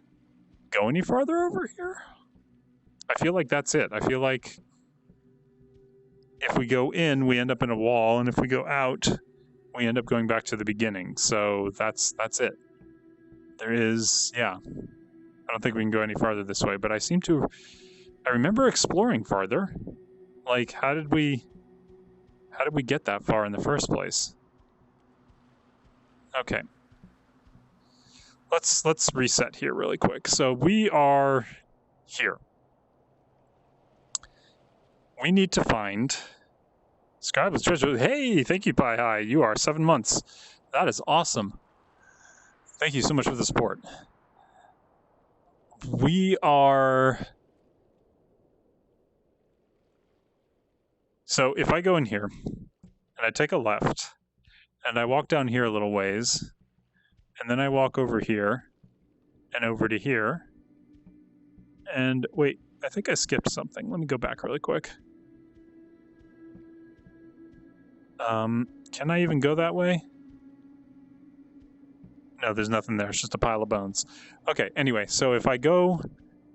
go any farther over here. I feel like that's it. I feel like if we go in, we end up in a wall, and if we go out, we end up going back to the beginning. So that's it. There is, yeah. I don't think we can go any farther this way, but I remember exploring farther. Like, how did we get that far in the first place? Okay. Let's reset here really quick. So we are here. We need to find Scribe with treasure. Hey, thank you, Pi High. You are 7 months. That is awesome. Thank you so much for the support. We are... So if I go in here, and I take a left, and I walk down here a little ways, and then I walk over here, and over to here, and wait, I think I skipped something. Let me go back really quick. Can I even go that way? No, there's nothing there. It's just a pile of bones. Okay, anyway, so if I go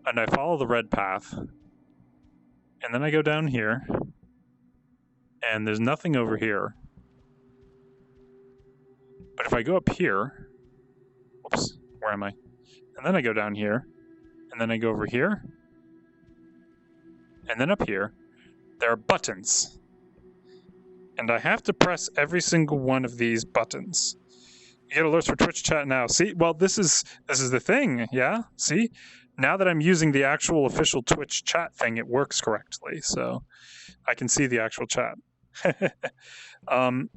and I follow the red path, and then I go down here, and there's nothing over here. But if I go up here, whoops, where am I? And then I go down here, and then I go over here, and then up here, there are buttons. And I have to press every single one of these buttons. You get alerts for Twitch chat now. See, well, this is the thing, yeah? See? Now that I'm using the actual official Twitch chat thing, it works correctly, so I can see the actual chat.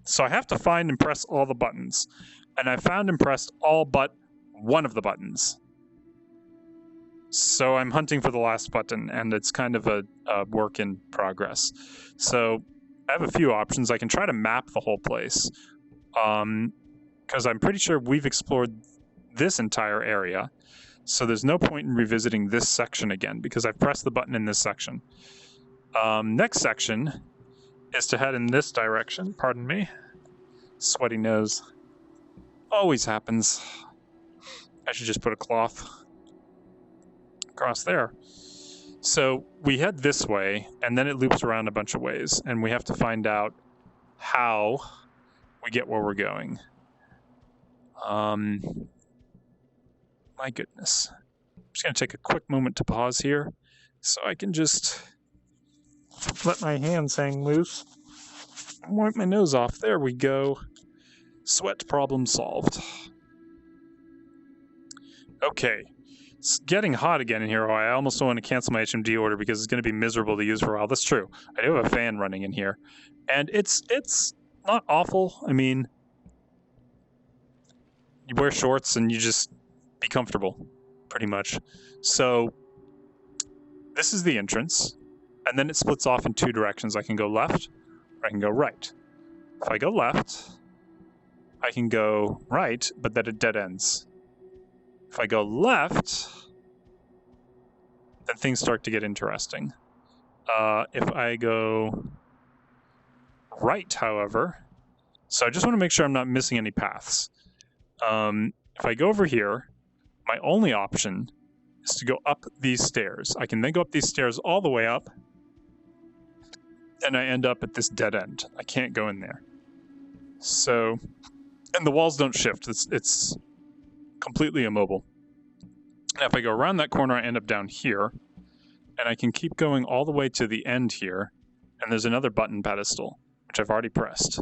So I have to find and press all the buttons. And I found and pressed all but one of the buttons. So I'm hunting for the last button, and it's kind of a work in progress. So I have a few options. I can try to map the whole place, because I'm pretty sure we've explored this entire area. So there's no point in revisiting this section again, because I've pressed the button in this section. Next section is to head in this direction. Pardon me. Sweaty nose. Always happens. I should just put a cloth across there. So we head this way, and then it loops around a bunch of ways, and we have to find out how we get where we're going. My goodness. I'm just going to take a quick moment to pause here so I can just let my hands hang loose. Wipe my nose off. There we go. Sweat problem solved. Okay. It's getting hot again in here. Oh, I almost don't want to cancel my HMD order because it's going to be miserable to use for a while. That's true. I do have a fan running in here. And it's not awful. I mean, you wear shorts and you just be comfortable, pretty much. So this is the entrance. And then it splits off in two directions. I can go left or I can go right. If I go left, I can go right, but then it dead ends. If I go left, then things start to get interesting. If I go right, however, so I just want to make sure I'm not missing any paths. If I go over here, my only option is to go up these stairs. I can then go up these stairs all the way up, and I end up at this dead end. I can't go in there. So, and the walls don't shift. It's completely immobile. And if I go around that corner, I end up down here, and I can keep going all the way to the end here, and there's another button pedestal, which I've already pressed.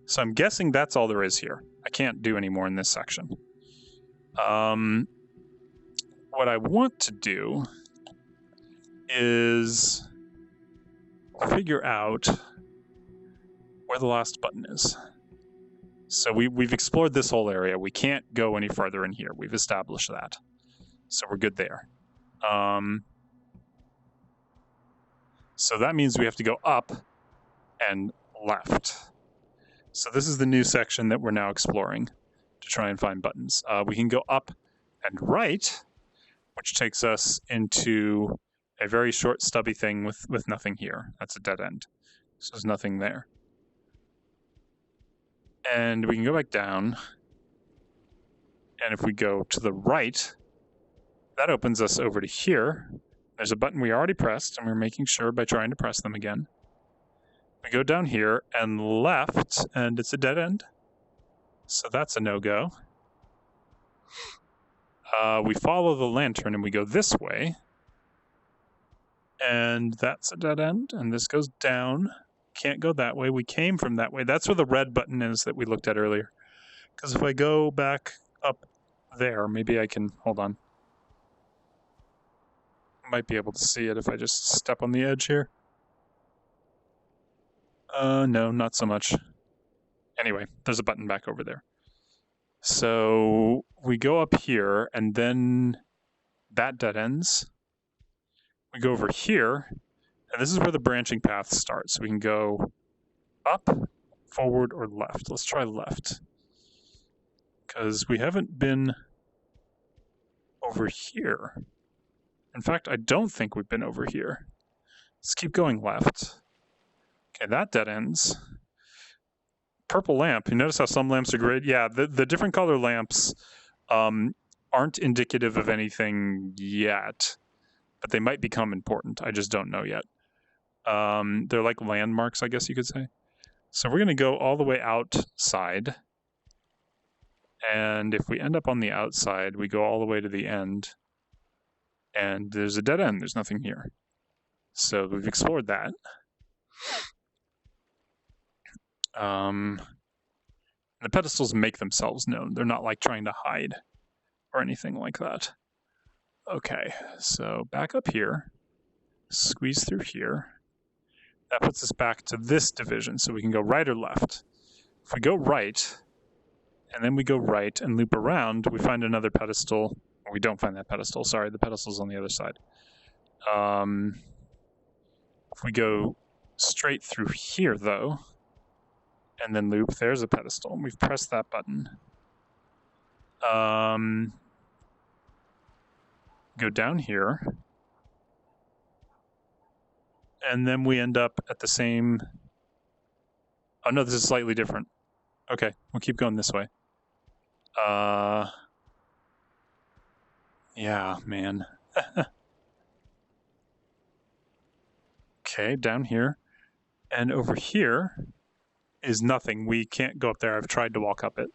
So I'm guessing that's all there is here. I can't do any more in this section. What I want to do is figure out where the last button is. So we've explored this whole area. We can't go any farther in here. We've established that. So we're good there. So that means we have to go up and left. So this is the new section that we're now exploring to try and find buttons. We can go up and right, which takes us into a very short stubby thing with nothing here. That's a dead end. So there's nothing there. And we can go back down. And if we go to the right, that opens us over to here. There's a button we already pressed, and we're making sure by trying to press them again. We go down here and left, and it's a dead end. So that's a no-go. We follow the lantern, and we go this way. And that's a dead end, and this goes down. Can't go that way. We came from that way. That's where the red button is that we looked at earlier. Because if I go back up there, maybe I can... Hold on. Might be able to see it if I just step on the edge here. No, not so much. Anyway, there's a button back over there. So we go up here, and then that dead ends. We go over here, and this is where the branching paths start. So we can go up, forward, or left. Let's try left. Because we haven't been over here. In fact, I don't think we've been over here. Let's keep going left. Okay, that dead ends. Purple lamp. You notice how some lamps are grid? Yeah, the different color lamps aren't indicative of anything yet, but they might become important. I just don't know yet. They're like landmarks, I guess you could say. So we're going to go all the way outside. And if we end up on the outside, we go all the way to the end. And there's a dead end. There's nothing here. So we've explored that. The pedestals make themselves known. They're not like trying to hide or anything like that. Okay, so back up here, squeeze through here. That puts us back to this division, so we can go right or left. If we go right, and then we go right and loop around, we find another pedestal. Or we don't find that pedestal, sorry, the pedestal's on the other side. If we go straight through here, though, and then loop, there's a pedestal, and we've pressed that button. Go down here, and then we end up at the same... Oh no, this is slightly different. Okay, we'll keep going this way. Yeah, man. Okay, down here. And over here is nothing. We can't go up there. I've tried to walk up it.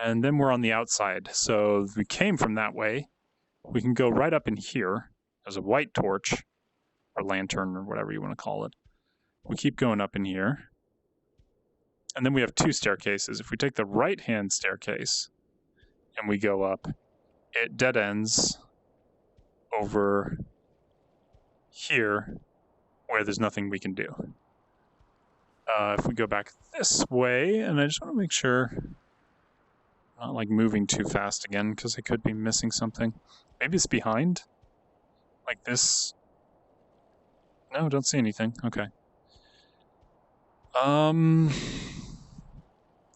And then we're on the outside. So we came from that way. We can go right up in here. There's a white torch, or lantern, or whatever you want to call it. We keep going up in here. And then we have two staircases. If we take the right-hand staircase and we go up, it dead ends over here where there's nothing we can do. If we go back this way, and I just want to make sure I'm not like moving too fast again because I could be missing something. Maybe it's behind? Like this? No, don't see anything. Okay.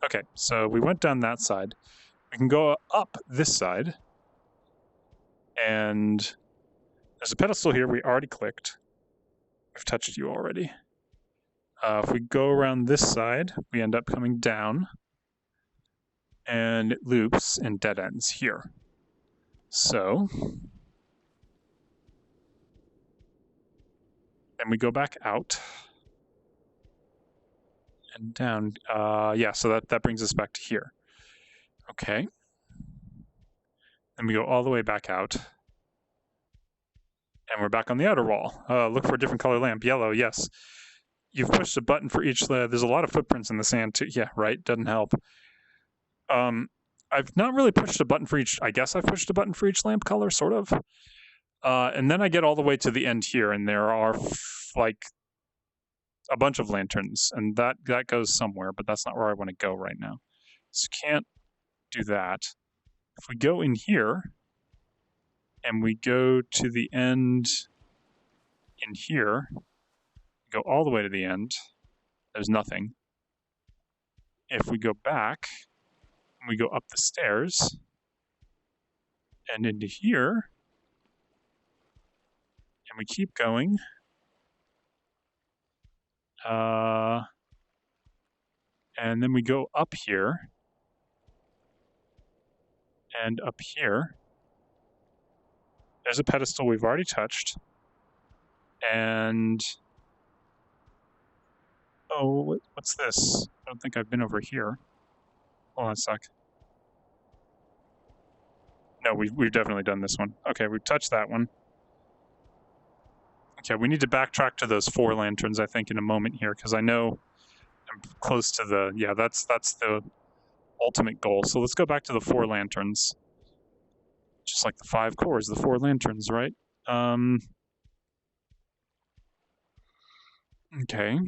Okay, so we went down that side. We can go up this side. And there's a pedestal here we already clicked. I've touched you already. If we go around this side, we end up coming down. And it loops and dead ends here. So... then we go back out. And down. Yeah, so that brings us back to here. Okay. Then we go all the way back out. And we're back on the outer wall. Look for a different color lamp. Yellow, yes. You've pushed a button for each... there's a lot of footprints in the sand, too. Yeah, right? Doesn't help. I've not really pushed a button for each... I guess I've pushed a button for each lamp color, sort of. And then I get all the way to the end here, and there are, like, a bunch of lanterns. And that goes somewhere, but that's not where I want to go right now. So can't do that. If we go in here... and we go to the end in here, go all the way to the end, there's nothing. If we go back, we go up the stairs, and into here, and we keep going, and then we go up here, and up here, there's a pedestal we've already touched. And... oh, what's this? I don't think I've been over here. Hold on a sec. No, we've definitely done this one. Okay, we've touched that one. Okay, we need to backtrack to those 4 lanterns, I think, in a moment here, because I know I'm close to the... yeah, that's the ultimate goal. So let's go back to the 4 lanterns. Just like the 5 cores, the 4 lanterns, right? Okay,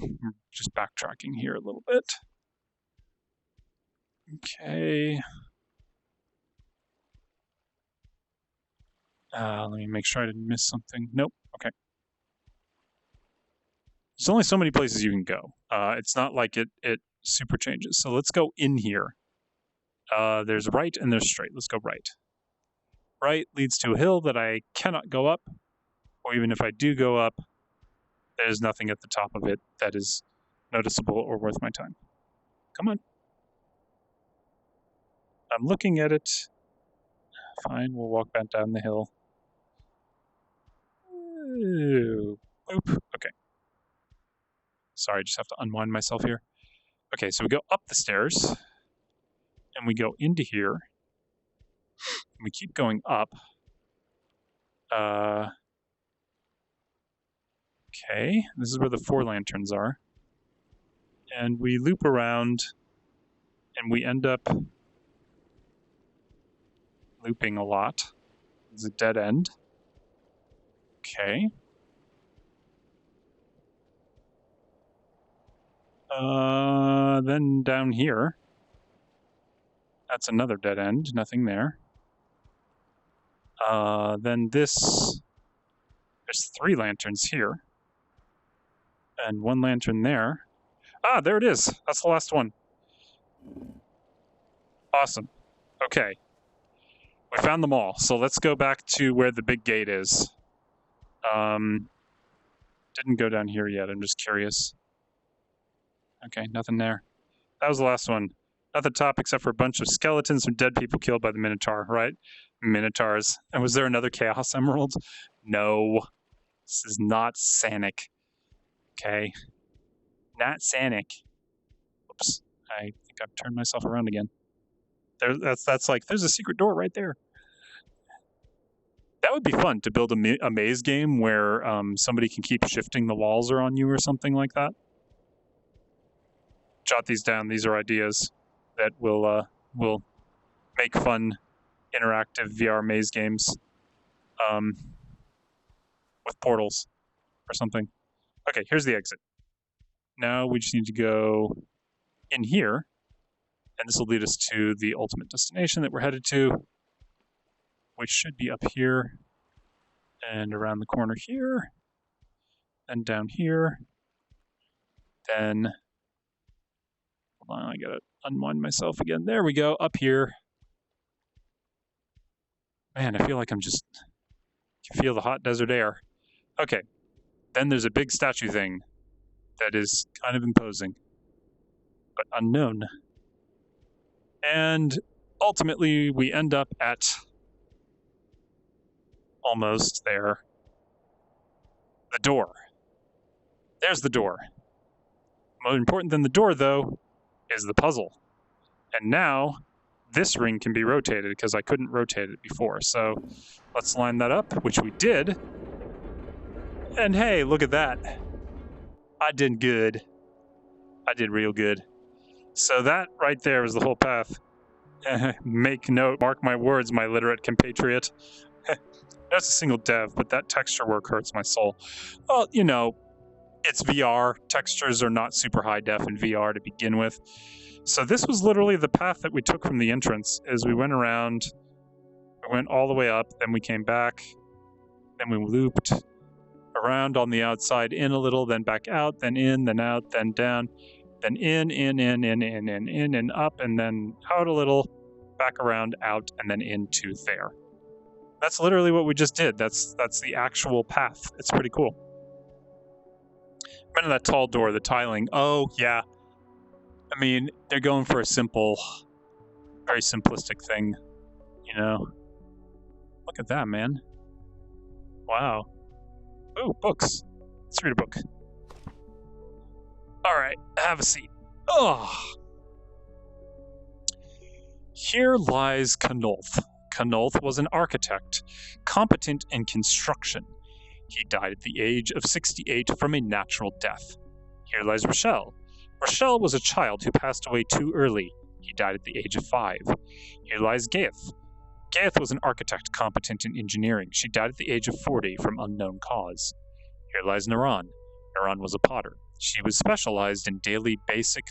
just backtracking here a little bit. Okay. Let me make sure I didn't miss something. Nope, okay. There's only so many places you can go. It's not like it super changes. So let's go in here. There's right and there's straight. Let's go right. Right leads to a hill that I cannot go up, or even if I do go up, there's nothing at the top of it that is noticeable or worth my time. Come on. I'm looking at it. Fine, we'll walk back down the hill. Ooh, oop, okay. Sorry, I just have to unwind myself here. Okay, so we go up the stairs, and we go into here. We keep going up. Okay, this is where the 4 lanterns are. And we loop around, and we end up looping a lot. It's a dead end. Okay. Then down here, that's another dead end, nothing there. Then there's 3 lanterns here. And 1 lantern there. Ah, there it is. That's the last one. Awesome. Okay. We found them all. So let's go back to where the big gate is. Didn't go down here yet. I'm just curious. Okay, nothing there. That was the last one. At the top, except for a bunch of skeletons from dead people killed by the Minotaur, right? Minotaurs. And was there another Chaos Emerald? No. This is not Sanic. Okay. Not Sanic. Oops. I think I've turned myself around again. That's like, there's a secret door right there. That would be fun, to build a maze game where somebody can keep shifting the walls on you or something like that. Jot these down. These are ideas that will make fun interactive VR maze games with portals or something. Okay, here's the exit. Now we just need to go in here, and this will lead us to the ultimate destination that we're headed to, which should be up here and around the corner here, and down here. Then, hold on, I gotta unwind myself again. There we go, up here. Man, I feel like I'm just, I can feel the hot desert air. Okay, then there's a big statue thing that is kind of imposing, but unknown. And ultimately, we end up at almost there. The door. There's the door. More important than the door, though, is the puzzle. And now, this ring can be rotated, because I couldn't rotate it before. So let's line that up, which we did. And hey, look at that. I did good. I did real good. So that right there is the whole path. Make note, mark my words, my literate compatriot. That's a single dev, but that texture work hurts my soul. Well, you know, it's VR. Textures are not super high def in VR to begin with. So this was literally the path that we took from the entrance, as we went around, we went all the way up, then we came back, then we looped around on the outside, in a little, then back out, then in, then out, then down, then in, and up, and then out a little, back around, out, and then into there. That's literally what we just did. That's the actual path. It's pretty cool. Remember that tall door, the tiling. Oh, yeah. I mean, they're going for a simple, very simplistic thing, you know? Look at that, man. Wow. Ooh, books. Let's read a book. All right, have a seat. Oh. Here lies Canolth. Canolth was an architect, competent in construction. He died at the age of 68 from a natural death. Here lies Rochelle. Rochelle was a child who passed away too early. He died at the age of 5. Here lies Gaeth. Gaeth was an architect competent in engineering. She died at the age of 40 from unknown cause. Here lies Naran. Naran was a potter. She was specialized in daily basic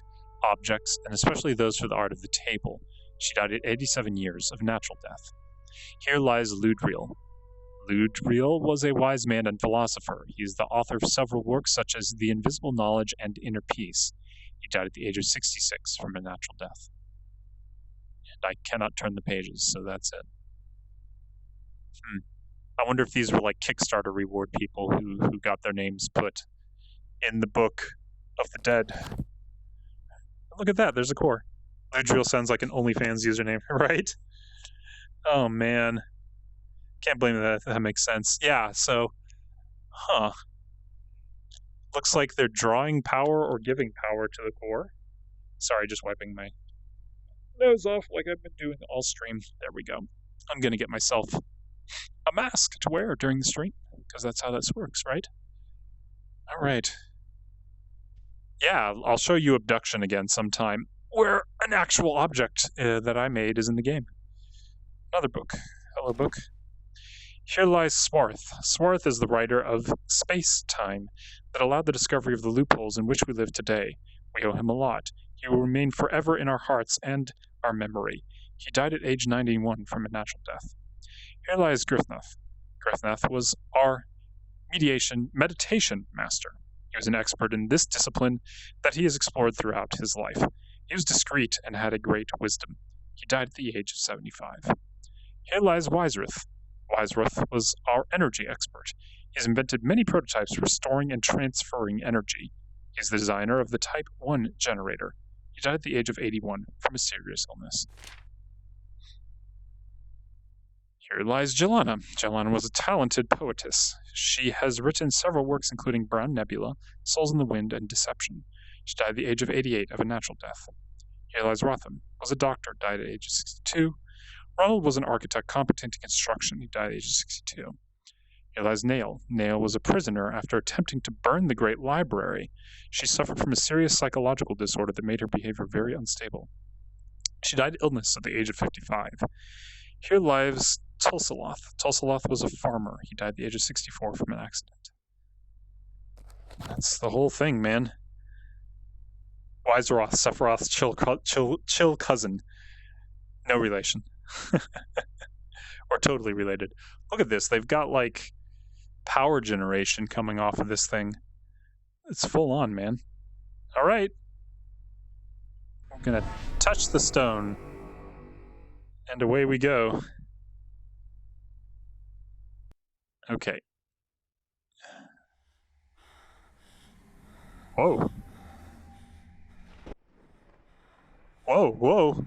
objects, and especially those for the art of the table. She died at 87 years of natural death. Here lies Ludriel. Ludriel was a wise man and philosopher. He is the author of several works such as The Invisible Knowledge and Inner Peace. He died at the age of 66 from a natural death. And I cannot turn the pages, so that's it. I wonder if these were like Kickstarter reward people who got their names put in the Book of the Dead. Look at that, there's a core. Ludriel sounds like an OnlyFans username, right? Oh, man. Can't blame that. That makes sense. Yeah, so, looks like they're drawing power or giving power to the core. Sorry, just wiping my nose off like I've been doing all stream. There we go. I'm going to get myself a mask to wear during the stream, because that's how this works, right? All right. Yeah, I'll show you Abduction again sometime, where an actual object that I made is in the game. Another book. Hello, book. Here lies Swarth. Swarth is the writer of Space Time that allowed the discovery of the loopholes in which we live today. We owe him a lot. He will remain forever in our hearts and our memory. He died at age 91 from a natural death. Here lies Grithnath. Grithnath was our meditation master. He was an expert in this discipline that he has explored throughout his life. He was discreet and had a great wisdom. He died at the age of 75. Here lies Wiserith. Wiserith was our energy expert. He has invented many prototypes for storing and transferring energy. He is the designer of the Type 1 generator. He died at the age of 81 from a serious illness. Here lies Jelana. Jelana was a talented poetess. She has written several works including Brown Nebula, Souls in the Wind, and Deception. She died at the age of 88 of a natural death. Here lies Rotham. Was a doctor, died at the age of 62. Ronald was an architect competent in construction. He died at the age of 62. Here lies Nail. Nail was a prisoner after attempting to burn the Great Library. She suffered from a serious psychological disorder that made her behavior very unstable. She died of illness at the age of 55. Here lies Tulsaloth. Tulsaloth was a farmer. He died at the age of 64 from an accident. That's the whole thing, man. Wiseroth, Sephiroth's chill cousin. No relation. Or totally related. Look at this. They've got, like, power generation coming off of this thing. It's full on, man. All right. I'm going to touch the stone. And away we go. Okay. Whoa. Whoa, whoa.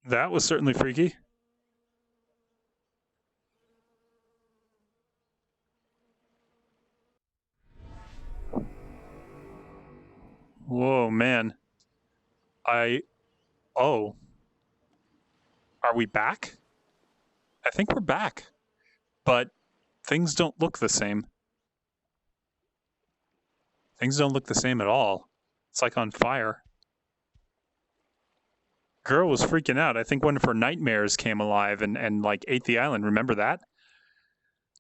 That was certainly freaky. Whoa, man. Oh. Are we back? I think we're back. But things don't look the same. Things don't look the same at all. It's like on fire. Girl was freaking out. I think one of her nightmares came alive and like ate the island. Remember that?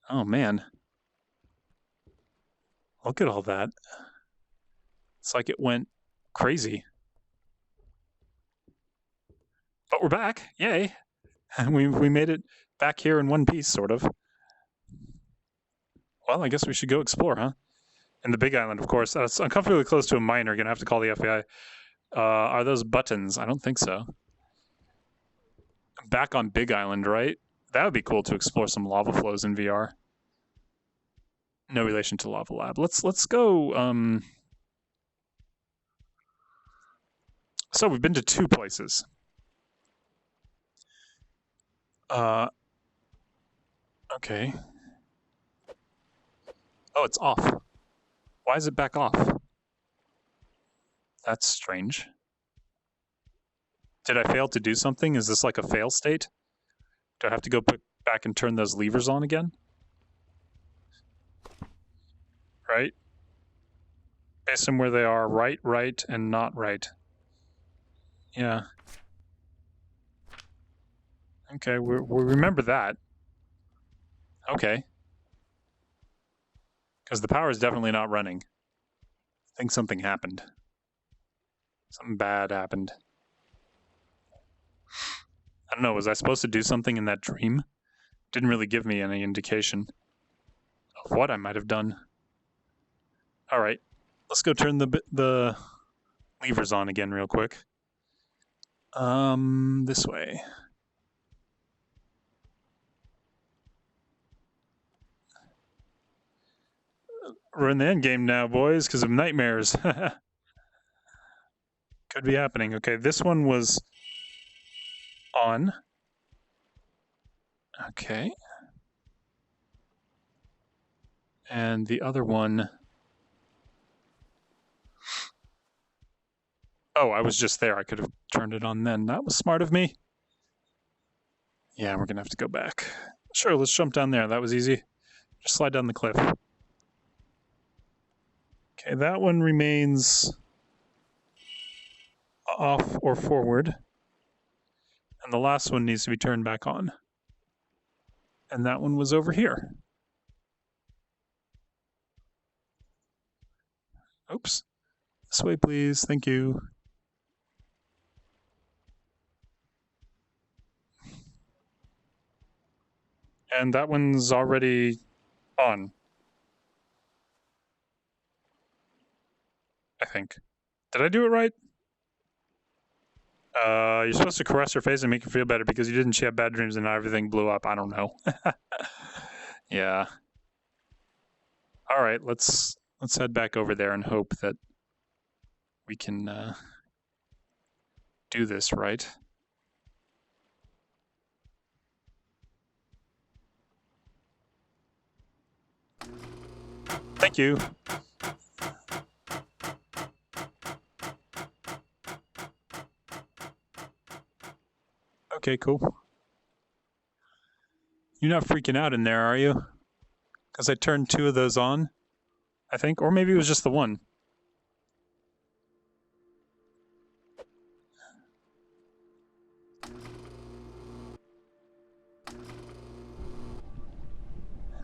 Oh, man. Look at all that. It's like it went crazy. But we're back. Yay. We made it back here in one piece, sort of. Well, I guess we should go explore, huh? And the Big Island, of course. It's uncomfortably close to a miner. Gonna have to call the FBI. Are those buttons? I don't think so. Back on Big Island, right? That would be cool to explore some lava flows in VR. No relation to Lava Lab. Let's go. So we've been to two places. Okay. Oh, it's off. Why is it back off? That's strange. Did I fail to do something? Is this like a fail state? Do I have to go back and turn those levers on again? Right? Based on where they are, right, and not right. Yeah. Okay, we remember that. Okay. Because the power is definitely not running. I think something happened. Something bad happened. I don't know, was I supposed to do something in that dream? Didn't really give me any indication of what I might have done. All right, let's go turn the levers on again real quick. This way. We're in the end game now, boys, because of nightmares. Could be happening. Okay, this one was on. Okay. And the other one Oh, I was just there. I could have turned it on then. That was smart of me. Yeah, we're going to have to go back. Sure, let's jump down there. That was easy. Just slide down the cliff. Okay, that one remains off or forward. And the last one needs to be turned back on. And that one was over here. Oops. This way, please. Thank you. And that one's already on. I think. Did I do it right? You're supposed to caress her face and make her feel better because you didn't. She had bad dreams and everything blew up. I don't know. Yeah. All right, let's head back over there and hope that we can do this right. Thank you. Okay, cool. You're not freaking out in there, are you? Because I turned 2 of those on, I think. Or maybe it was just the one.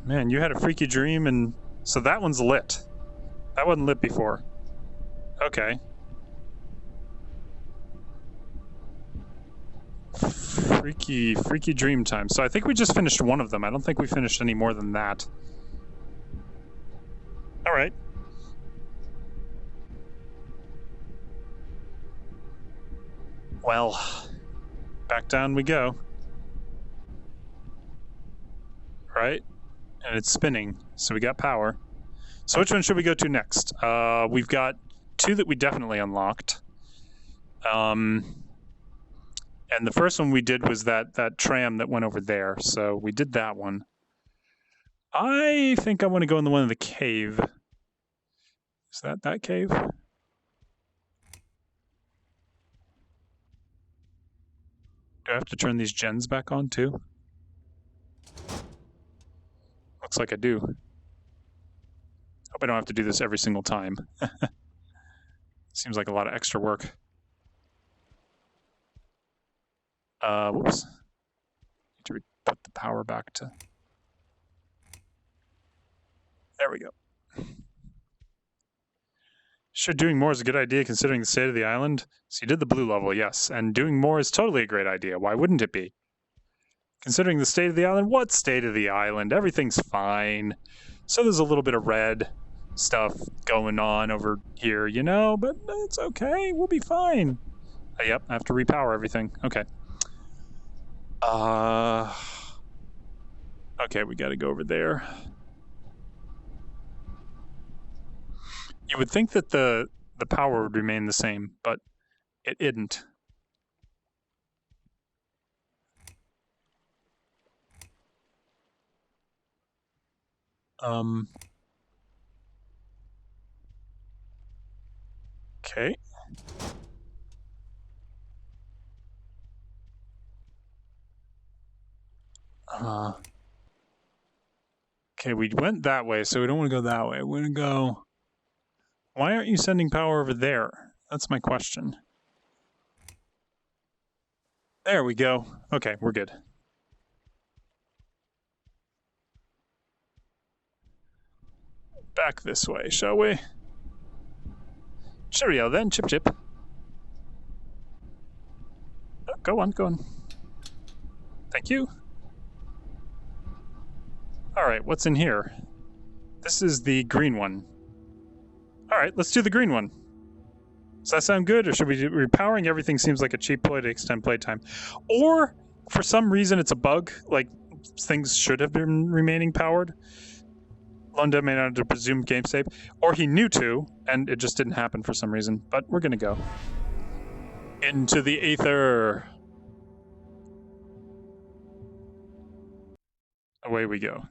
Man, you had a freaky dream, and so that one's lit. That wasn't lit before. Okay. Freaky dream time. So I think we just finished one of them. I don't think we finished any more than that. All right. Well, back down we go. Right? And it's spinning, so we got power. So which one should we go to next? We've got 2 that we definitely unlocked. And the first one we did was that tram that went over there. So we did that one. I think I want to go in the one in the cave. Is that cave? Do I have to turn these gens back on too? Looks like I do. Hope I don't have to do this every single time. Seems like a lot of extra work. Whoops. Need to put the power back to... There we go. Sure, doing more is a good idea considering the state of the island. So you did the blue level, yes. And doing more is totally a great idea. Why wouldn't it be? Considering the state of the island? What state of the island? Everything's fine. So there's a little bit of red stuff going on over here, you know? But it's okay. We'll be fine. Yep, I have to repower everything. Okay. Okay, we gotta go over there. You would think that the power would remain the same, but it isn't. Okay. Okay, we went that way, so we don't want to go that way. We want to go... Why aren't you sending power over there? That's my question. There we go. Okay, we're good. Back this way, shall we? Cheerio then, Chip Chip. Oh, go on, go on. Thank you. All right, what's in here? This is the green one. All right, let's do the green one. Does that sound good, or should we do repowering? Everything seems like a cheap ploy to extend playtime. Or, for some reason, it's a bug, like things should have been remaining powered. Lunda may not have presumed game save, or he knew to, and it just didn't happen for some reason. But we're gonna go into the aether. Away we go.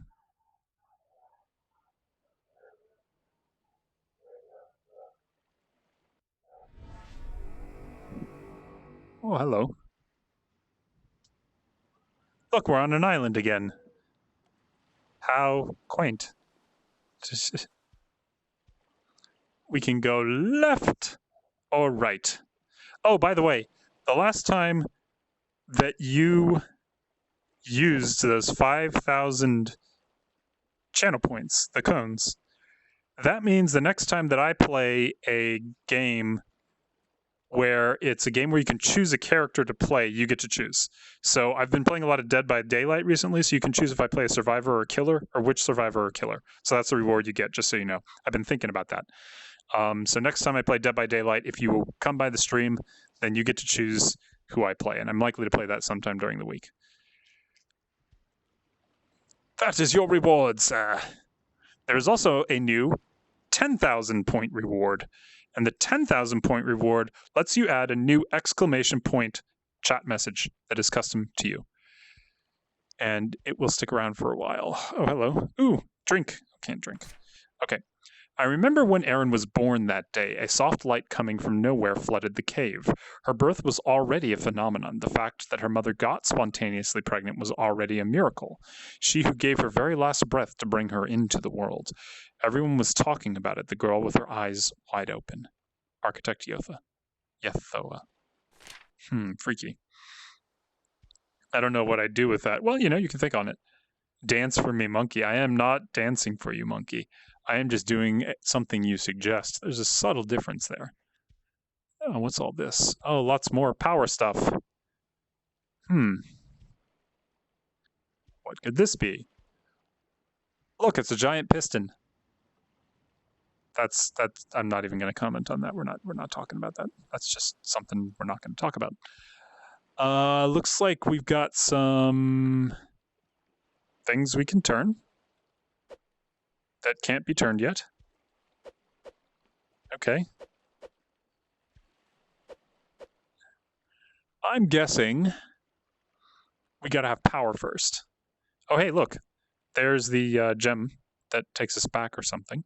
Oh, hello. Look, we're on an island again. How quaint. We can go left or right. Oh, by the way, the last time that you used those 5,000 channel points, the cones, that means the next time that I play a game where it's a game where you can choose a character to play, you get to choose. So I've been playing a lot of Dead by Daylight recently, so you can choose if I play a survivor or a killer, or which survivor or killer. So that's the reward you get, just so you know. I've been thinking about that. So next time I play Dead by Daylight, if you come by the stream, then you get to choose who I play, and I'm likely to play that sometime during the week. That is your rewards. There's also a new 10,000 point reward, and the 10,000 point reward lets you add a new exclamation point chat message that is custom to you, and it will stick around for a while. Oh, hello. Ooh, drink. Can't drink. Okay. I remember when Erin was born that day, a soft light coming from nowhere flooded the cave. Her birth was already a phenomenon. The fact that her mother got spontaneously pregnant was already a miracle. She who gave her very last breath to bring her into the world. Everyone was talking about it, the girl with her eyes wide open. Architect Yethoa. Freaky. I don't know what I'd do with that. Well, you can think on it. Dance for me, monkey. I am not dancing for you, monkey. I am just doing something you suggest. There's a subtle difference there. Oh, what's all this? Oh, lots more power stuff. What could this be? Look, it's a giant piston. That's I'm not even going to comment on that. We're not talking about that. That's just something we're not going to talk about. Looks like we've got some things we can turn that can't be turned yet. Okay. I'm guessing we got to have power first. Oh, hey, look. There's the gem that takes us back or something.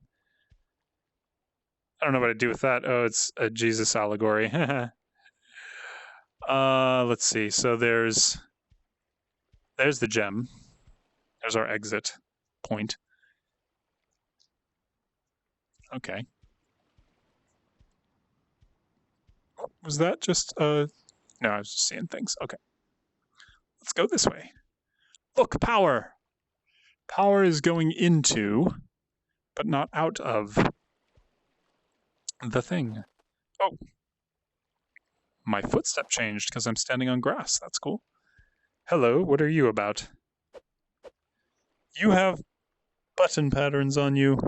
I don't know what to do with that. Oh, it's a Jesus allegory. Let's see. So there's the gem. There's our exit point. Okay. Was that just no, I was just seeing things. Okay. Let's go this way. Look, power. Power is going into, but not out of, the thing. Oh. My footstep changed because I'm standing on grass. That's cool. Hello, what are you about? You have button patterns on you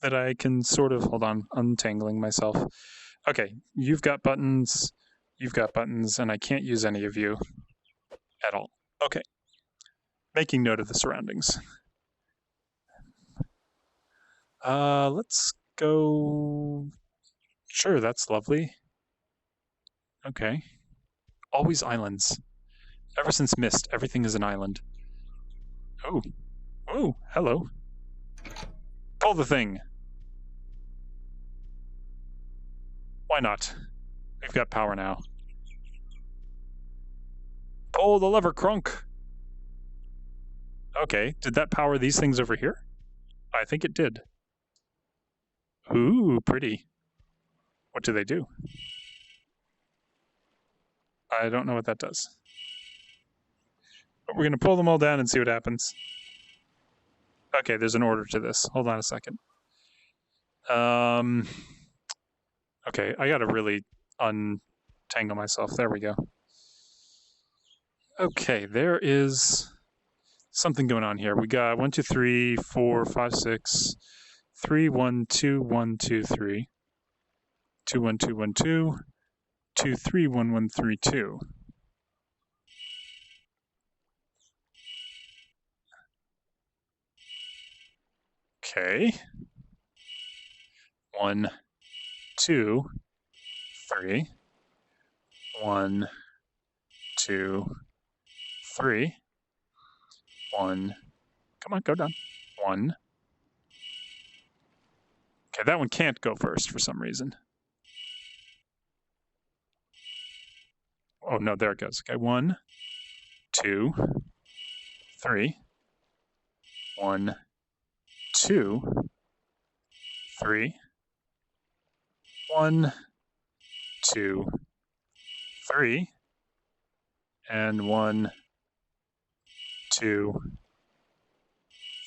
that I can sort of, hold on, untangling myself. Okay, you've got buttons, and I can't use any of you at all. Okay. Making note of the surroundings. Let's go. Sure, that's lovely. Okay. Always islands. Ever since Myst, everything is an island. Oh. Oh, hello. Pull the thing. Why not? We've got power now. Pull the lever, Crunk. Okay, did that power these things over here? I think it did. Ooh, pretty. What do they do? I don't know what that does. But we're going to pull them all down and see what happens. Okay, there's an order to this. Hold on a second. Okay, I gotta really untangle myself. There we go. Okay, there is something going on here. We got 1, 2, 3, 4, 5, 6, 3, 1, 2, 1, 2, 3, 2, 1, 2, 1, 2, 2, 3, 1, 1, 3, 2. Okay. 1, 2, 3. 1, 2, 3. 1. Come on, go down. 1. Okay, that one can't go first for some reason. Oh, no, there it goes. Okay, 1, 2, 3. 1, 2, 3. 1, 2, 3. And 1, 2,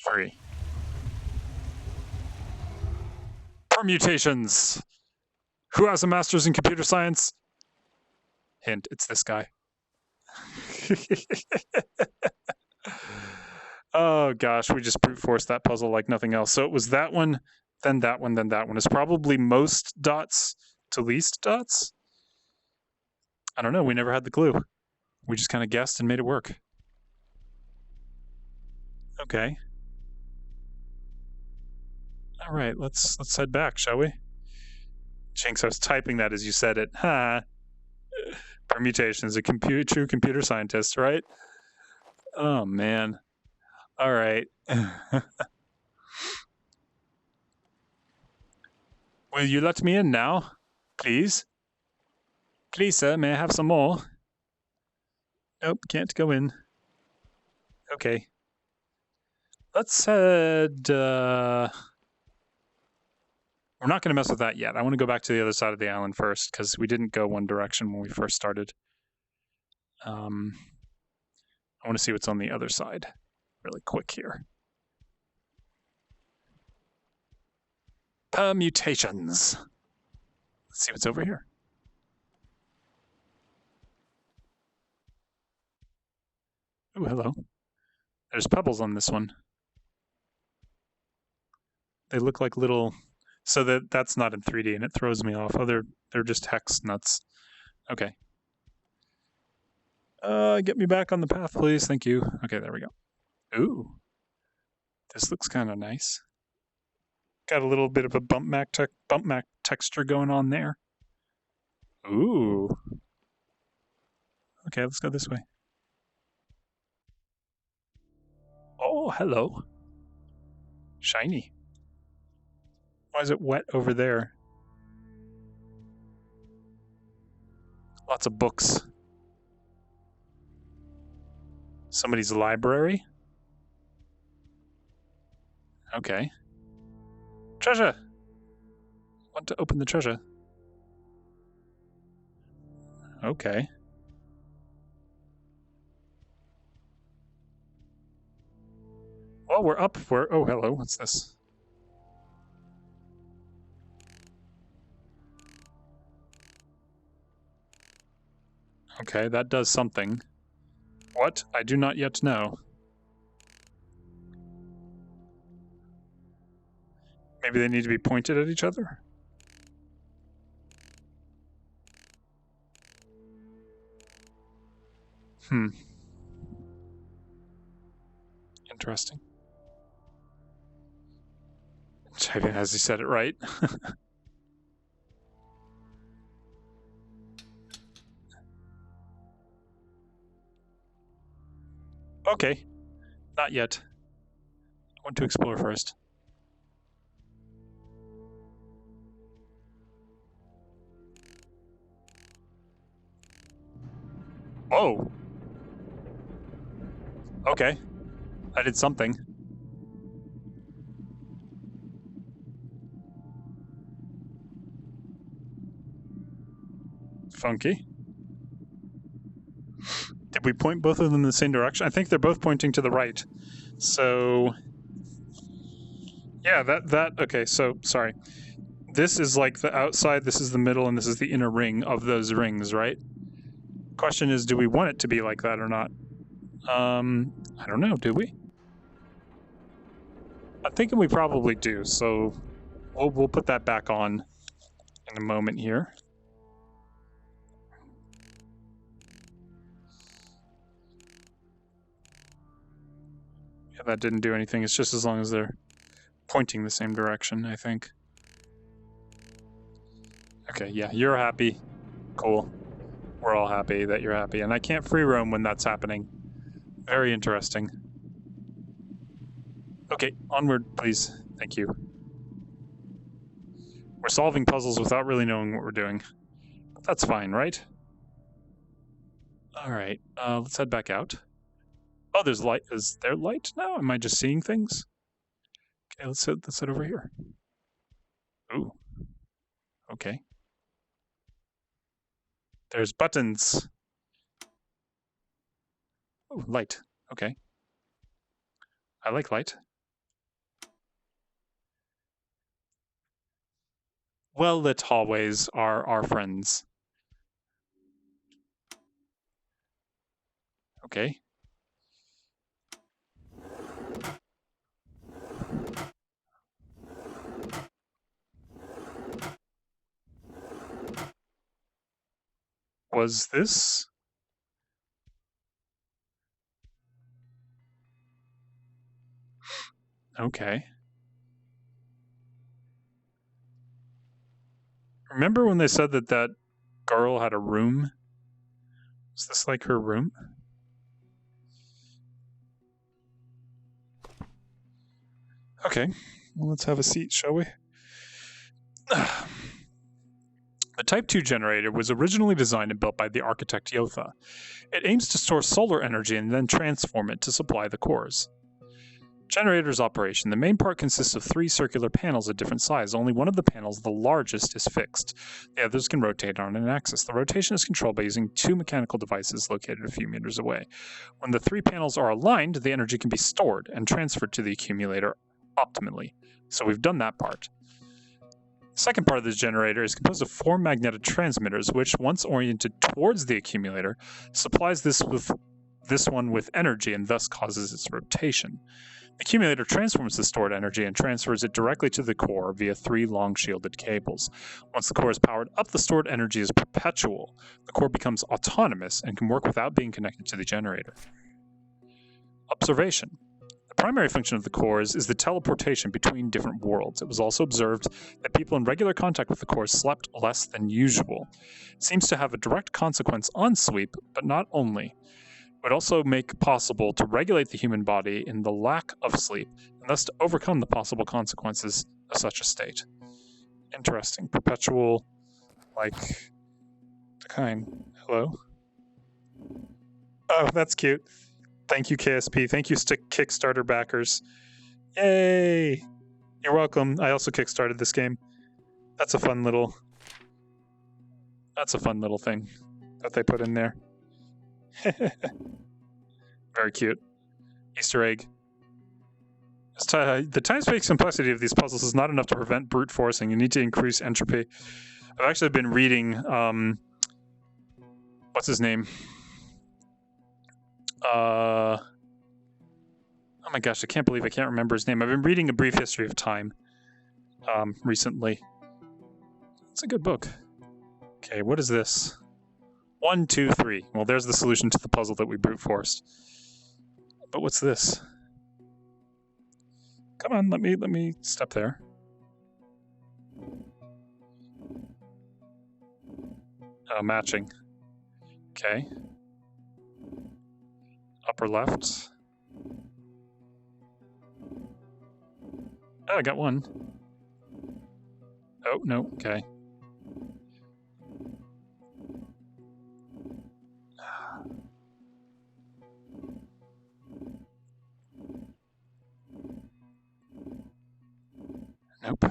3. Permutations. Who has a master's in computer science? Hint, it's this guy. Oh gosh, we just brute forced that puzzle like nothing else. So it was that one, then that one, then that one. It's probably most dots to least dots. I don't know, we never had the clue. We just kind of guessed and made it work. Okay. All right, let's head back, shall we? Jinx, I was typing that as you said it. Ha. Permutations, a true computer scientist, right? Oh man. All right. Will you let me in now, please? Please, sir, may I have some more? Nope, can't go in. Okay. Let's head... We're not going to mess with that yet. I want to go back to the other side of the island first, because we didn't go one direction when we first started. I want to see what's on the other side really quick here. Permutations. Let's see what's over here. Oh, hello. There's pebbles on this one. They look like little... So that's not in 3D, and it throws me off. Oh, they're just hex nuts. Okay. Get me back on the path, please. Thank you. Okay, there we go. Ooh. This looks kind of nice. Got a little bit of a bump map texture going on there. Ooh. Okay, let's go this way. Oh, hello. Shiny. Why is it wet over there? Lots of books. Somebody's library? Okay. Treasure! Want to open the treasure. Okay. Well, we're up. Oh, hello. What's this? Okay, that does something. What? I do not yet know. Maybe they need to be pointed at each other? Interesting. As he said it right. Okay. Not yet. I want to explore first. Whoa. Okay. I did something. Funky. Did we point both of them in the same direction? I think they're both pointing to the right. So... Yeah, okay, so, sorry. This is like the outside, this is the middle, and this is the inner ring of those rings, right? Question is, do we want it to be like that or not? I don't know, do we? I'm thinking we probably do, so we'll put that back on in a moment here. Yeah, that didn't do anything. It's just as long as they're pointing the same direction, I think. Okay, yeah, you're happy. Cool. We're all happy that you're happy. And I can't free roam when that's happening. Very interesting. Okay, onward, please. Thank you. We're solving puzzles without really knowing what we're doing. But that's fine, right? All right, let's head back out. Oh, there's light. Is there light now? Am I just seeing things? Okay, let's sit over here. Ooh. Okay. There's buttons. Oh, light. Okay. I like light. Well-lit hallways are our friends. Okay. Was this? Okay. Remember when they said that that girl had a room? Is this like her room? Okay. Well, let's have a seat, shall we? The Type 2 generator was originally designed and built by the architect Yotha. It aims to store solar energy and then transform it to supply the cores. Generator's operation. The main part consists of 3 circular panels of different size. Only one of the panels, the largest, is fixed. The others can rotate on an axis. The rotation is controlled by using 2 mechanical devices located a few meters away. When the 3 panels are aligned, the energy can be stored and transferred to the accumulator optimally. So we've done that part. The second part of this generator is composed of 4 magnetic transmitters, which, once oriented towards the accumulator, supplies this one with energy and thus causes its rotation. The accumulator transforms the stored energy and transfers it directly to the core via 3 long shielded cables. Once the core is powered up, the stored energy is perpetual. The core becomes autonomous and can work without being connected to the generator. Observation. The primary function of the cores is the teleportation between different worlds. It was also observed that people in regular contact with the core slept less than usual. It seems to have a direct consequence on sleep, but not only. It would also make possible to regulate the human body in the lack of sleep, and thus to overcome the possible consequences of such a state. Interesting. Perpetual, like, the kind. Hello? Oh, that's cute. Thank you, KSP. Thank you, Kickstarter backers. Yay! You're welcome. I also kickstarted this game. That's a fun little thing that they put in there. Very cute. Easter egg. The time-space complexity of these puzzles is not enough to prevent brute forcing. You need to increase entropy. I've actually been reading, what's his name? Oh my gosh, I can't believe I can't remember his name. I've been reading A Brief History of Time recently. It's a good book. Okay, what is this? 1, 2, 3. Well, there's the solution to the puzzle that we brute forced. But what's this? Come on, let me step there. Oh, matching. Okay. Upper left. Oh, I got one. Oh, no, okay. Nope.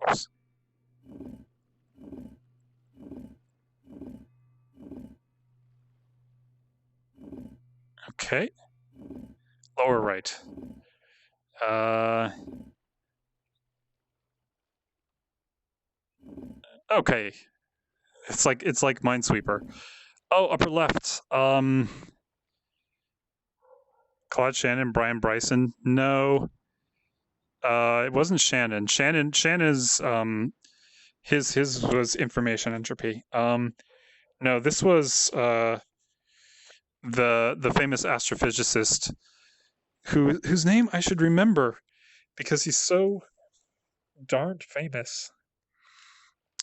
Oops. Okay. Lower right. Okay. It's like Minesweeper. Oh, upper left. Claude Shannon, Brian Bryson. No. It wasn't Shannon. Shannon's his was information entropy. No, this was the famous astrophysicist whose name I should remember because he's so darned famous.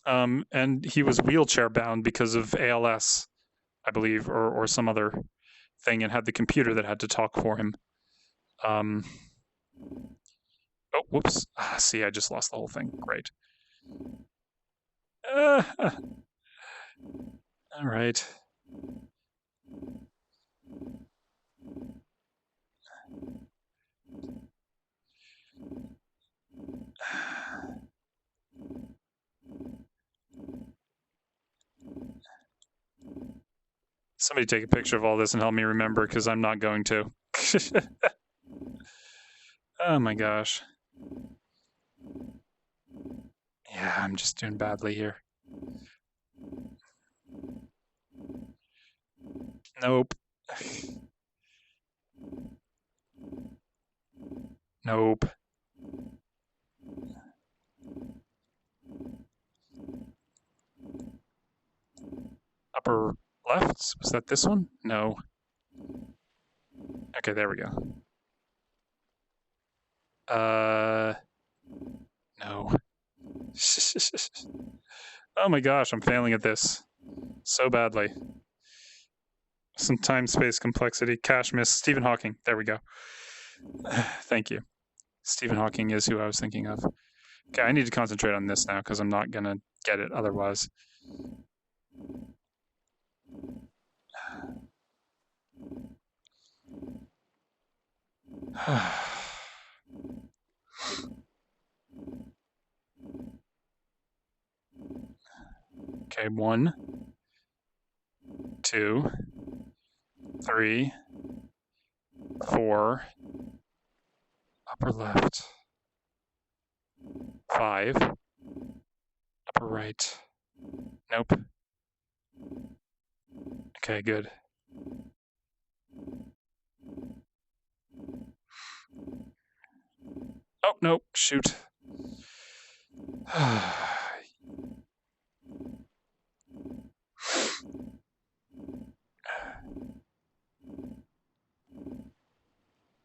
And he was wheelchair bound because of ALS, I believe, or some other thing, and had the computer that had to talk for him. Oh, whoops. See, I just lost the whole thing. Great. All right. Somebody take a picture of all this and help me remember, because I'm not going to. Oh my gosh. Yeah, I'm just doing badly here. Nope. Nope. Upper left? Was that this one? No. Okay, there we go. No. Oh my gosh, I'm failing at this so badly. Some time-space complexity. Cash miss. Stephen Hawking. There we go. Thank you. Stephen Hawking is who I was thinking of. Okay, I need to concentrate on this now because I'm not going to get it otherwise. Okay, 1, 2, 3, 4, upper left, 5, upper right. Nope. Okay, good. Oh, nope, shoot.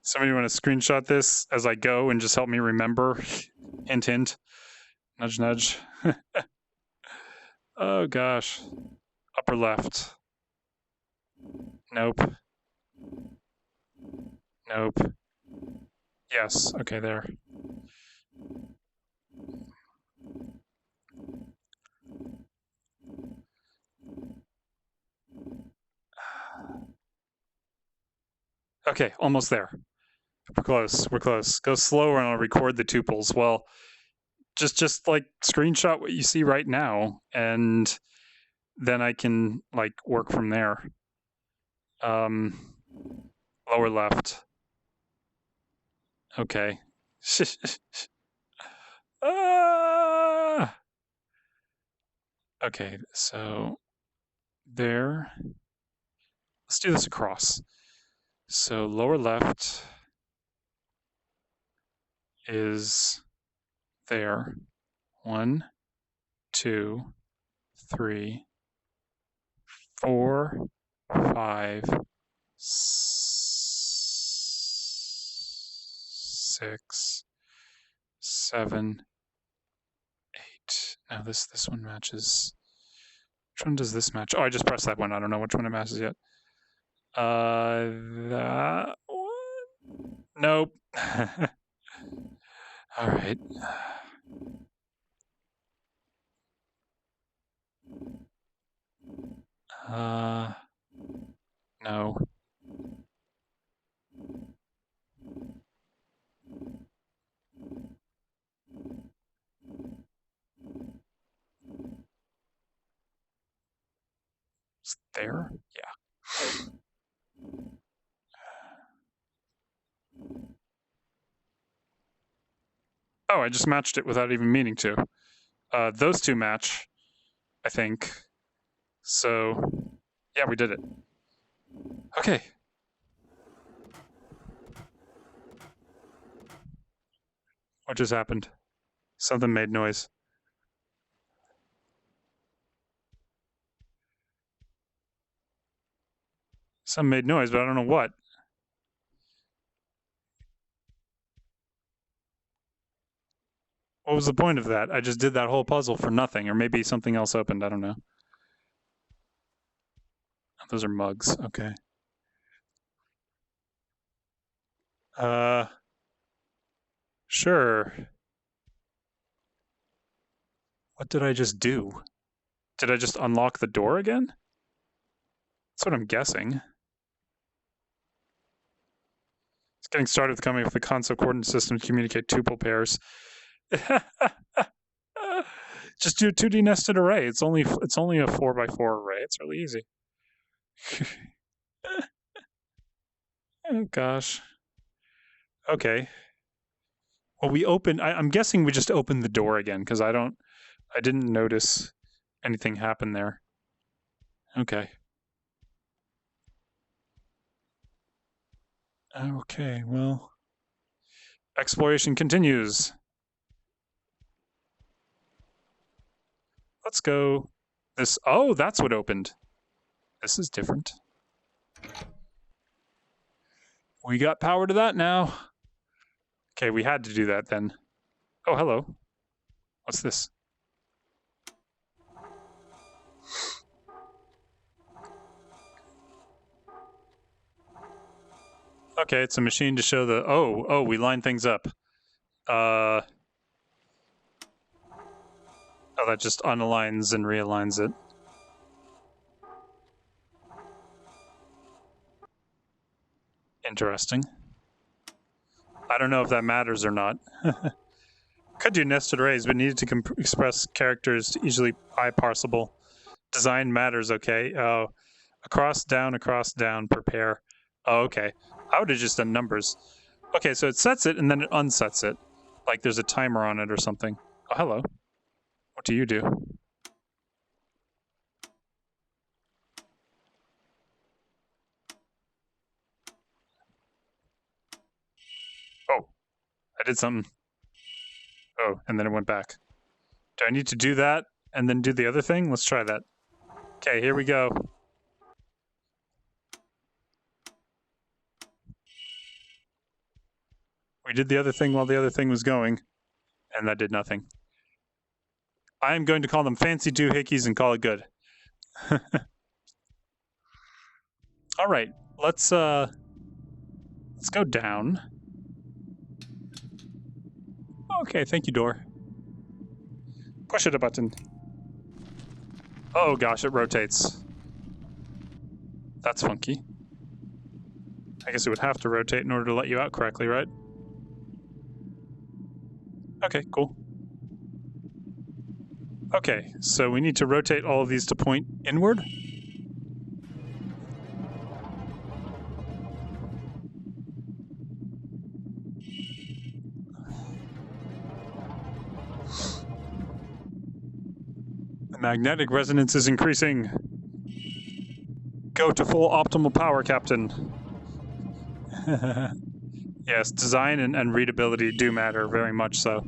Somebody want to screenshot this as I go and just help me remember? Hint, hint. Nudge, nudge. Oh, gosh. Upper left. Nope. Nope. Yes, okay, there. Okay, almost there. We're close. We're close. Go slower and I'll record the tuples. Well, just like screenshot what you see right now, and then I can like work from there. Lower left. Okay. Okay, so there. Let's do this across. So lower left is there. 1, 2, 3, 4, 5, 6, 7, 8. Now this one matches. Which one does this match? Oh, I just pressed that one. I don't know which one it matches yet. That one? Nope. All right. No. It's there? Yeah. Oh, I just matched it without even meaning to. Those two match, I think. So, yeah, we did it. Okay. What just happened? Something made noise. Something made noise, but I don't know what. What was the point of that? I just did that whole puzzle for nothing, or maybe something else opened. I don't know. Those are mugs. Okay. Sure. What did I just do? Did I just unlock the door again? That's what I'm guessing. It's getting started with coming up with the concept coordinate system to communicate tuple pairs. Just do a 2D nested array. It's only a 4x4 array. It's really easy. Oh gosh. Okay. Well, we opened. I'm guessing we just opened the door again because I didn't notice anything happen there. Okay. Okay. Well, exploration continues. Let's go. This. Oh, that's what opened. This is different. We got power to that now. Okay, we had to do that then. Oh, hello. What's this? Okay, it's a machine to show the... Oh, we line things up. Oh, that just unaligns and realigns it. Interesting. I don't know if that matters or not. Could do nested arrays, but needed to express characters easily parsable. Design matters, okay. Oh, across, down, per pair. Oh, okay. I would have just done numbers. Okay, so it sets it and then it unsets it. Like there's a timer on it or something. Oh, hello. What do you do? Oh, I did something. Oh, and then it went back. Do I need to do that and then do the other thing? Let's try that. Okay, here we go. We did the other thing while the other thing was going, and that did nothing. I'm going to call them fancy doohickeys and call it good. All right, let's go down. Okay, thank you, door. Push it a button. Oh gosh, it rotates. That's funky. I guess it would have to rotate in order to let you out correctly, right? Okay, cool. Okay, so we need to rotate all of these to point inward. The magnetic resonance is increasing. Go to full optimal power, Captain. Yes, design and readability do matter very much so.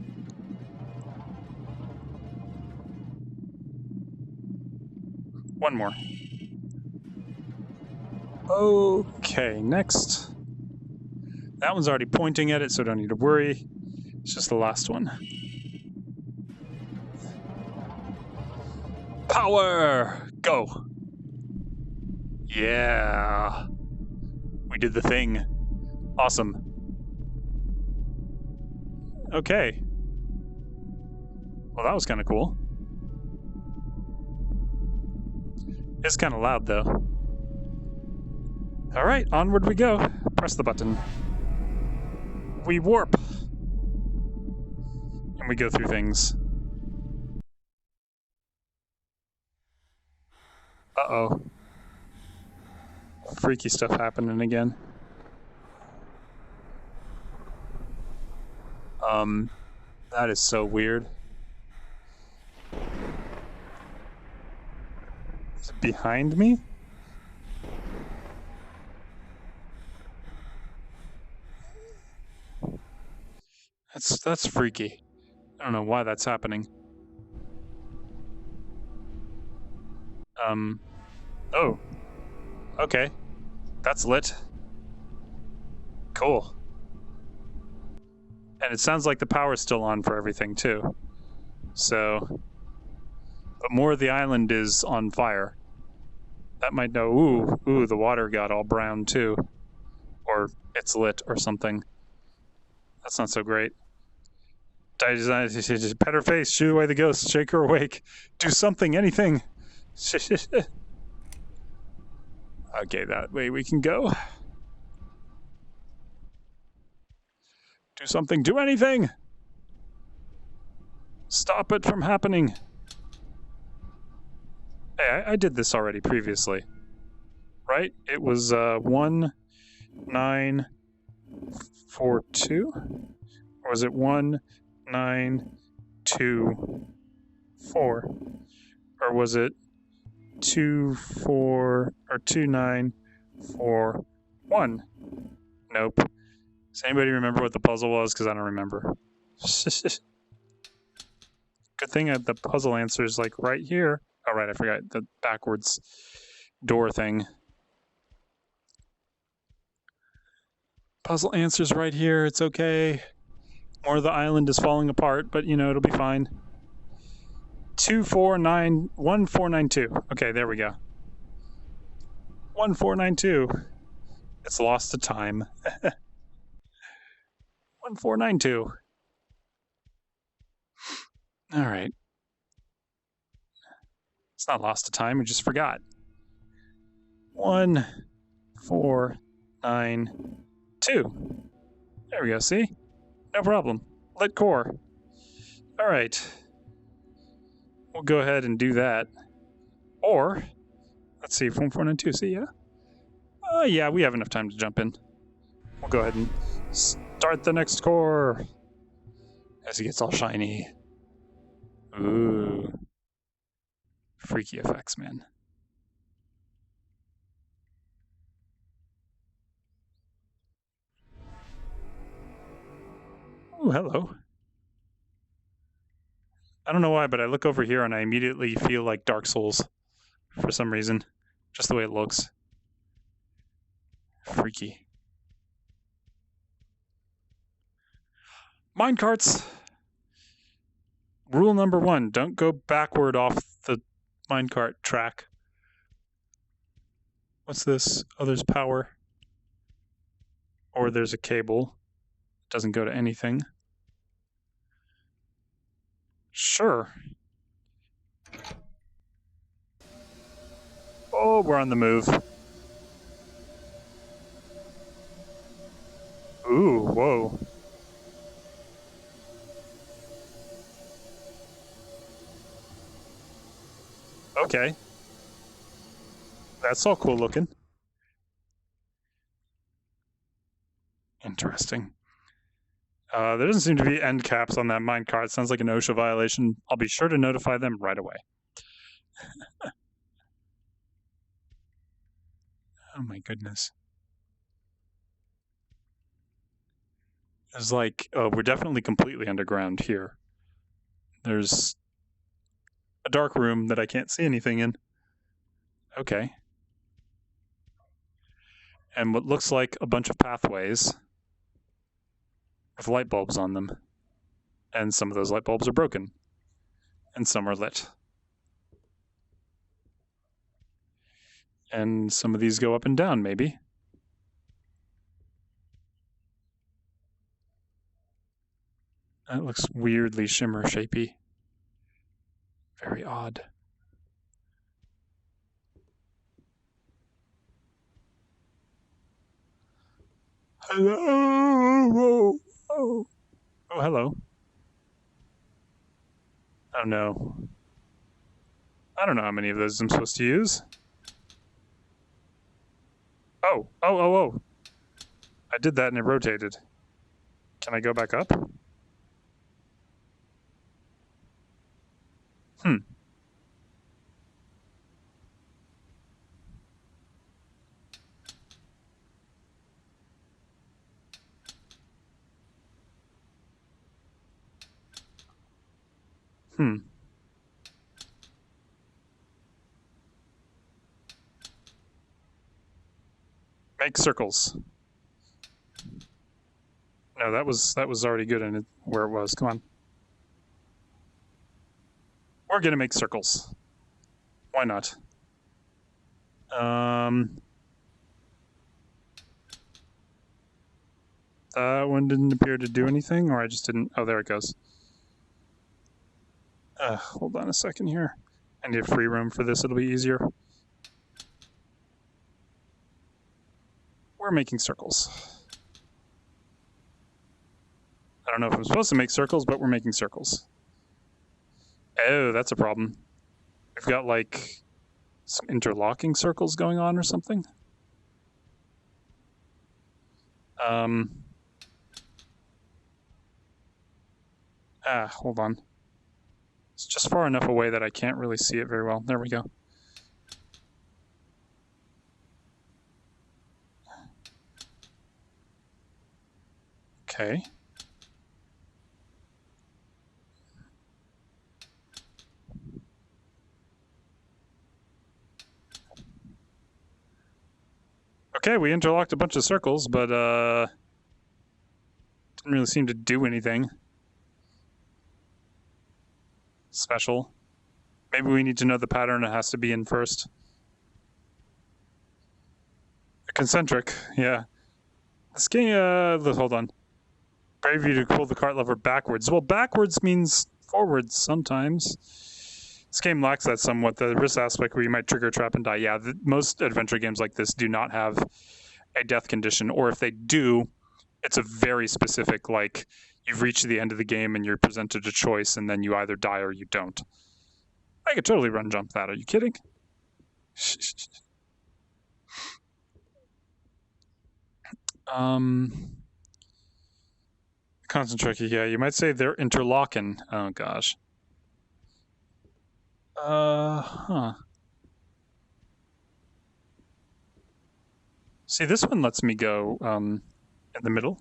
One more. Okay, next. That one's already pointing at it, so don't need to worry. It's just the last one. Power! Go! Yeah! We did the thing. Awesome. Okay. Well, that was kind of cool. It's kind of loud, though. All right, onward we go. Press the button. We warp. And we go through things. Uh-oh. Freaky stuff happening again. That is so weird. Is it behind me? That's freaky. I don't know why that's happening. Oh. Okay. That's lit. Cool. And it sounds like the power's still on for everything, too. So... But more of the island is on fire. That might know... Ooh, the water got all brown, too. Or it's lit or something. That's not so great. Pet her face, shoo away the ghost, shake her awake. Do something, anything. Okay, that way we can go. Do something, do anything! Stop it from happening. Hey, I did this already previously. Right? It was 1942? Or was it 1924? Or was it 24 or 2941? Nope. Does anybody remember what the puzzle was? Because I don't remember. Good thing the puzzle answer is like right here. Oh, right, I forgot the backwards door thing. Puzzle answer's right here. It's okay. More of the island is falling apart, but you know, it'll be fine. 1492. Okay, there we go. 1492. It's lost to time. 1492. All right. It's not lost to time, we just forgot. 1492. There we go, see? No problem. Lit core. All right. We'll go ahead and do that. Or, let's see, 1492, see, yeah? Yeah, we have enough time to jump in. We'll go ahead and start the next core. As he gets all shiny. Ooh. Freaky effects, man. Oh, hello. I don't know why, but I look over here and I immediately feel like Dark Souls for some reason. Just the way it looks. Freaky. Minecarts. Rule number 1, don't go backward off the minecart track. What's this? Oh, there's power. Or there's a cable. It doesn't go to anything. Sure. Oh, we're on the move. Ooh, whoa. Okay. That's all cool looking. Interesting. There doesn't seem to be end caps on that minecart. It sounds like an OSHA violation. I'll be sure to notify them right away. Oh my goodness. It's like, we're definitely completely underground here. There's a dark room that I can't see anything in. Okay. And what looks like a bunch of pathways with light bulbs on them. And some of those light bulbs are broken. And some are lit. And some of these go up and down, maybe. That looks weirdly shimmer-shapey. Very odd. Hello! Oh, hello. Oh, no. I don't know how many of those I'm supposed to use. Oh. I did that and it rotated. Can I go back up? Make circles. No, that was already good in it where it was. Come on. We're gonna make circles. Why not? That one didn't appear to do anything, or I just didn't. Oh, there it goes. Hold on a second here. I need free room for this. It'll be easier. We're making circles. I don't know if I'm supposed to make circles, but we're making circles. Oh, that's a problem. We've got like some interlocking circles going on or something. Hold on. It's just far enough away that I can't really see it very well. There we go. Okay. Okay, we interlocked a bunch of circles, but didn't really seem to do anything special. Maybe we need to know the pattern it has to be in first. Concentric, yeah. This game, hold on. Brave you to pull the cart lever backwards. Well, backwards means forwards sometimes. This game lacks that somewhat, the risk aspect where you might trigger a trap and die. Yeah, most adventure games like this do not have a death condition, or if they do, it's a very specific, like, you've reached the end of the game and you're presented a choice and then you either die or you don't. I could totally run jump that. Are you kidding? Concentric, yeah, you might say they're interlocking. Oh gosh. See, this one lets me go in the middle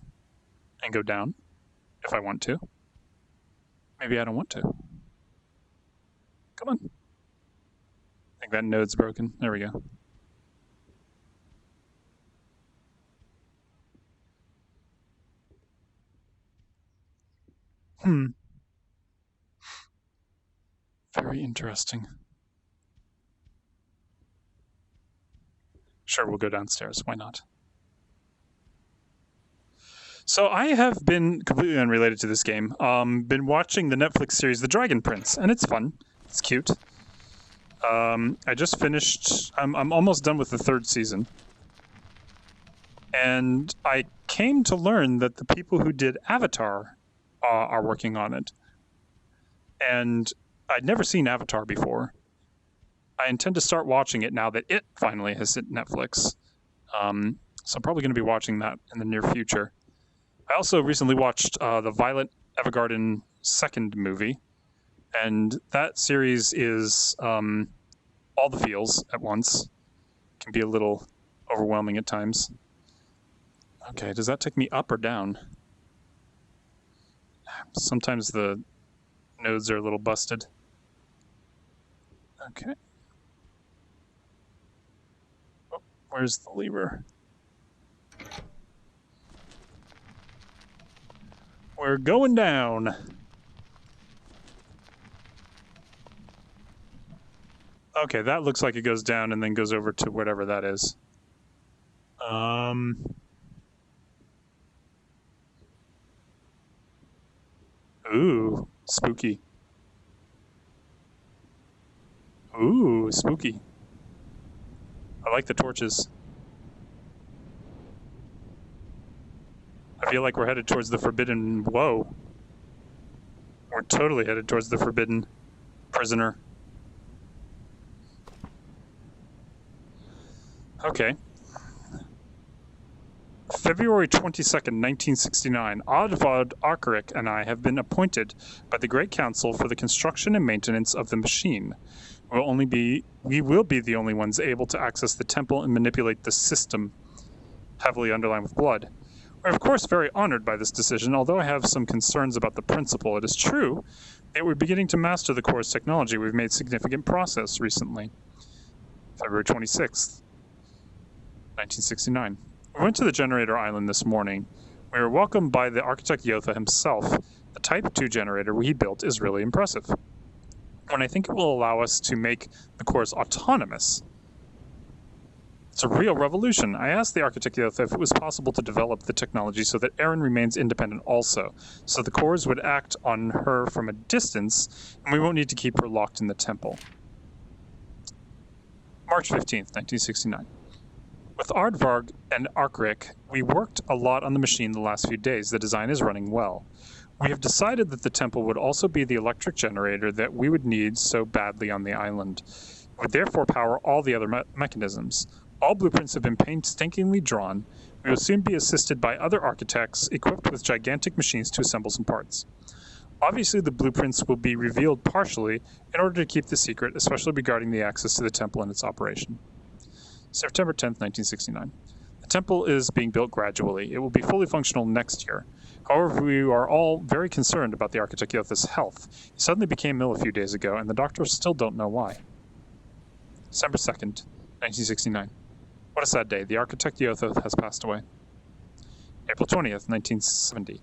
and go down if I want to. Maybe I don't want to. Come on. I think that node's broken. There we go. Very interesting. Sure, we'll go downstairs. Why not? So I have been completely unrelated to this game. Been watching the Netflix series The Dragon Prince, and it's fun. It's cute. I just finished. I'm almost done with the 3rd season, and I came to learn that the people who did Avatar are working on it. And I'd never seen Avatar before. I intend to start watching it now that it finally has hit Netflix. So I'm probably going to be watching that in the near future. I also recently watched the Violet Evergarden 2nd movie, and that series is all the feels at once. Can be a little overwhelming at times. Okay, does that take me up or down? Sometimes the nodes are a little busted. Okay. Oh, where's the lever? We're going down. Okay, that looks like it goes down and then goes over to whatever that is. Ooh, spooky. Ooh, spooky. I like the torches. I feel like we're headed towards the forbidden... Whoa. We're totally headed towards the forbidden prisoner. Okay. February 22nd, 1969, Odvod Arkarik and I have been appointed by the Great Council for the construction and maintenance of the machine. We will be the only ones able to access the temple and manipulate the system, heavily underlined with blood. We're of course very honored by this decision, although I have some concerns about the principle. It is true that we're beginning to master the core's technology. We've made significant progress recently. February 26th, 1969. We went to the generator island this morning. We were welcomed by the architect Yotha himself. The Type 2 generator he built is really impressive. And I think it will allow us to make the cores autonomous. It's a real revolution. I asked the architect if it was possible to develop the technology so that Erin remains independent also, so the cores would act on her from a distance, and we won't need to keep her locked in the temple. March 15th, 1969. With Aardvark and Arkrik, we worked a lot on the machine the last few days. The design is running well. We have decided that the temple would also be the electric generator that we would need so badly on the island. It would therefore power all the other mechanisms. All blueprints have been painstakingly drawn. We will soon be assisted by other architects equipped with gigantic machines to assemble some parts. Obviously, the blueprints will be revealed partially in order to keep the secret, especially regarding the access to the temple and its operation. September 10th, 1969. The temple is being built gradually. It will be fully functional next year. However, we are all very concerned about the architect Yotha's health. He suddenly became ill a few days ago, and the doctors still don't know why. December 2nd, 1969. What a sad day. The architect Yotha has passed away. April 20th, 1970.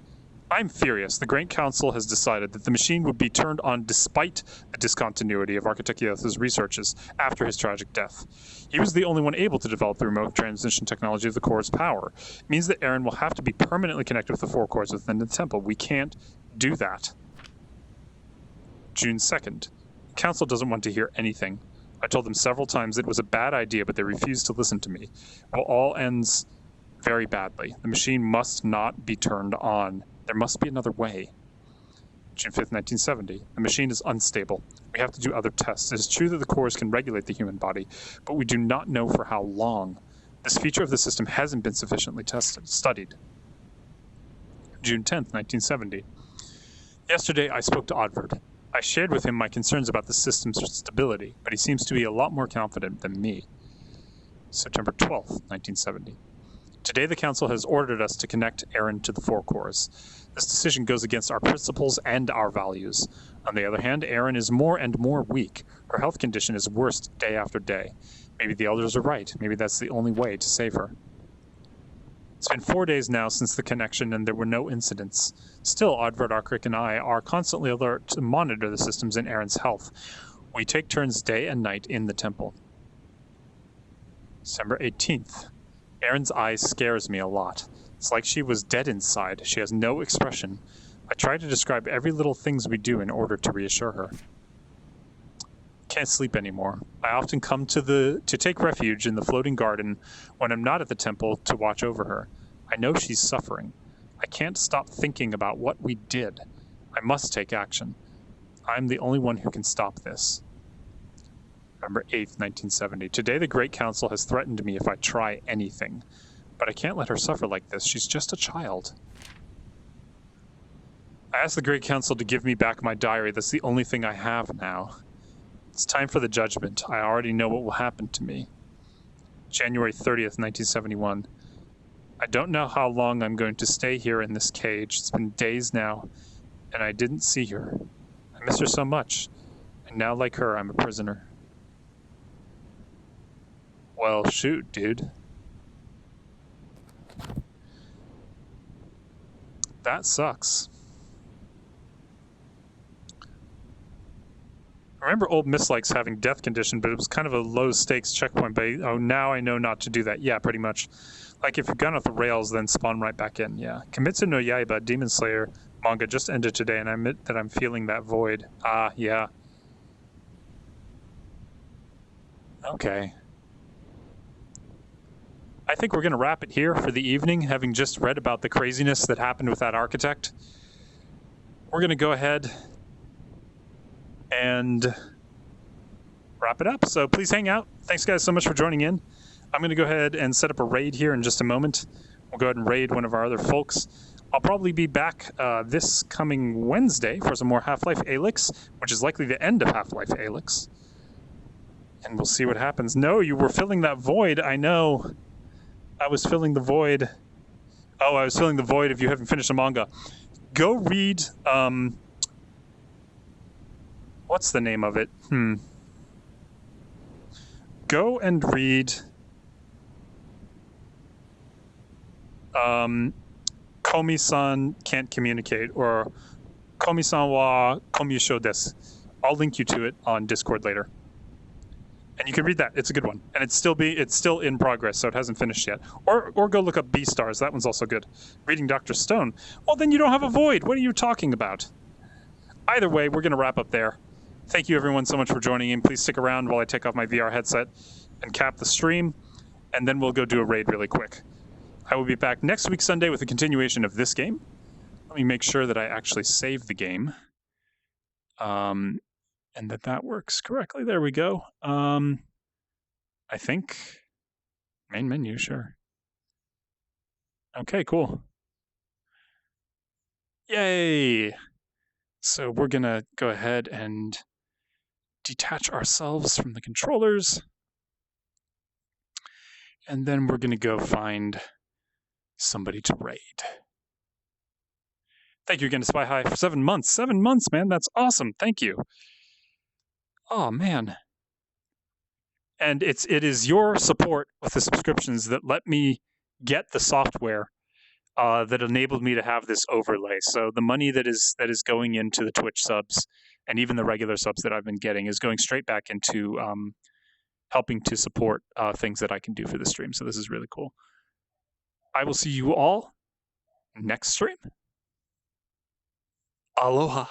I'm furious. The Great Council has decided that the machine would be turned on despite the discontinuity of Architect Yotha's researches after his tragic death. He was the only one able to develop the remote transmission technology of the core's power. It means that Erin will have to be permanently connected with the 4 cores within the temple. We can't do that. June 2nd. The Council doesn't want to hear anything. I told them several times it was a bad idea, but they refused to listen to me. Well, all ends very badly. The machine must not be turned on. There must be another way. June 5th, 1970. The machine is unstable. We have to do other tests. It is true that the cores can regulate the human body, but we do not know for how long. This feature of the system hasn't been sufficiently studied. June 10th, 1970. Yesterday, I spoke to Oddvard. I shared with him my concerns about the system's stability, but he seems to be a lot more confident than me. September 12th, 1970. Today, the Council has ordered us to connect Erin to the 4 cores. This decision goes against our principles and our values. On the other hand, Erin is more and more weak. Her health condition is worse day after day. Maybe the elders are right. Maybe that's the only way to save her. It's been 4 days now since the connection, and there were no incidents. Still, Oddvard, Arkrik, and I are constantly alert to monitor the systems in Erin's health. We take turns day and night in the temple. December 18th. Erin's eyes scares me a lot. It's like she was dead inside. She has no expression. I try to describe every little things we do in order to reassure her. Can't sleep anymore. I often come to take refuge in the floating garden when I'm not at the temple to watch over her. I know she's suffering. I can't stop thinking about what we did. I must take action. I'm the only one who can stop this. November 8th, 1970. Today the Great Council has threatened me if I try anything. But I can't let her suffer like this. She's just a child. I asked the Great Council to give me back my diary. That's the only thing I have now. It's time for the judgment. I already know what will happen to me. January 30th, 1971. I don't know how long I'm going to stay here in this cage. It's been days now, and I didn't see her. I miss her so much, and now like her, I'm a prisoner. Well, shoot, dude. That sucks. I remember old Mislikes having death condition, but it was kind of a low stakes checkpoint. But oh, now I know not to do that. Yeah, pretty much. Like if you've gone off the rails, then spawn right back in. Yeah. Kimetsu no Yaiba Demon Slayer manga just ended today, and I admit that I'm feeling that void. Ah, yeah. Okay. I think we're going to wrap it here for the evening, having just read about the craziness that happened with that architect. We're going to go ahead and wrap it up. So please hang out. Thanks, guys, so much for joining in. I'm going to go ahead and set up a raid here in just a moment. We'll go ahead and raid one of our other folks. I'll probably be back this coming Wednesday for some more Half-Life Alyx, which is likely the end of Half-Life Alyx. And we'll see what happens. No, you were filling that void. I know. I was filling the void. Oh, I was filling the void if you haven't finished the manga. Go read, what's the name of it? Go and read Komi-san Can't Communicate, or Komi-san wa Komusho desu. I'll link you to it on Discord later. And you can read that. It's a good one. And it's still in progress, so it hasn't finished yet. Or go look up Beastars. That one's also good. Reading Dr. Stone. Well, then you don't have a void. What are you talking about? Either way, we're going to wrap up there. Thank you, everyone, so much for joining in. Please stick around while I take off my VR headset and cap the stream, and then we'll go do a raid really quick. I will be back next week, Sunday, with a continuation of this game. Let me make sure that I actually save the game. And that works correctly. There we go. I think main menu, sure. Okay, cool. Yay! So we're gonna go ahead and detach ourselves from the controllers. And then we're gonna go find somebody to raid. Thank you again to Spy High for 7 months. 7 months, man, that's awesome. Thank you. Oh man. And it is your support with the subscriptions that let me get the software that enabled me to have this overlay. So the money that is going into the Twitch subs and even the regular subs that I've been getting is going straight back into helping to support things that I can do for the stream. So this is really cool. I will see you all next stream. Aloha.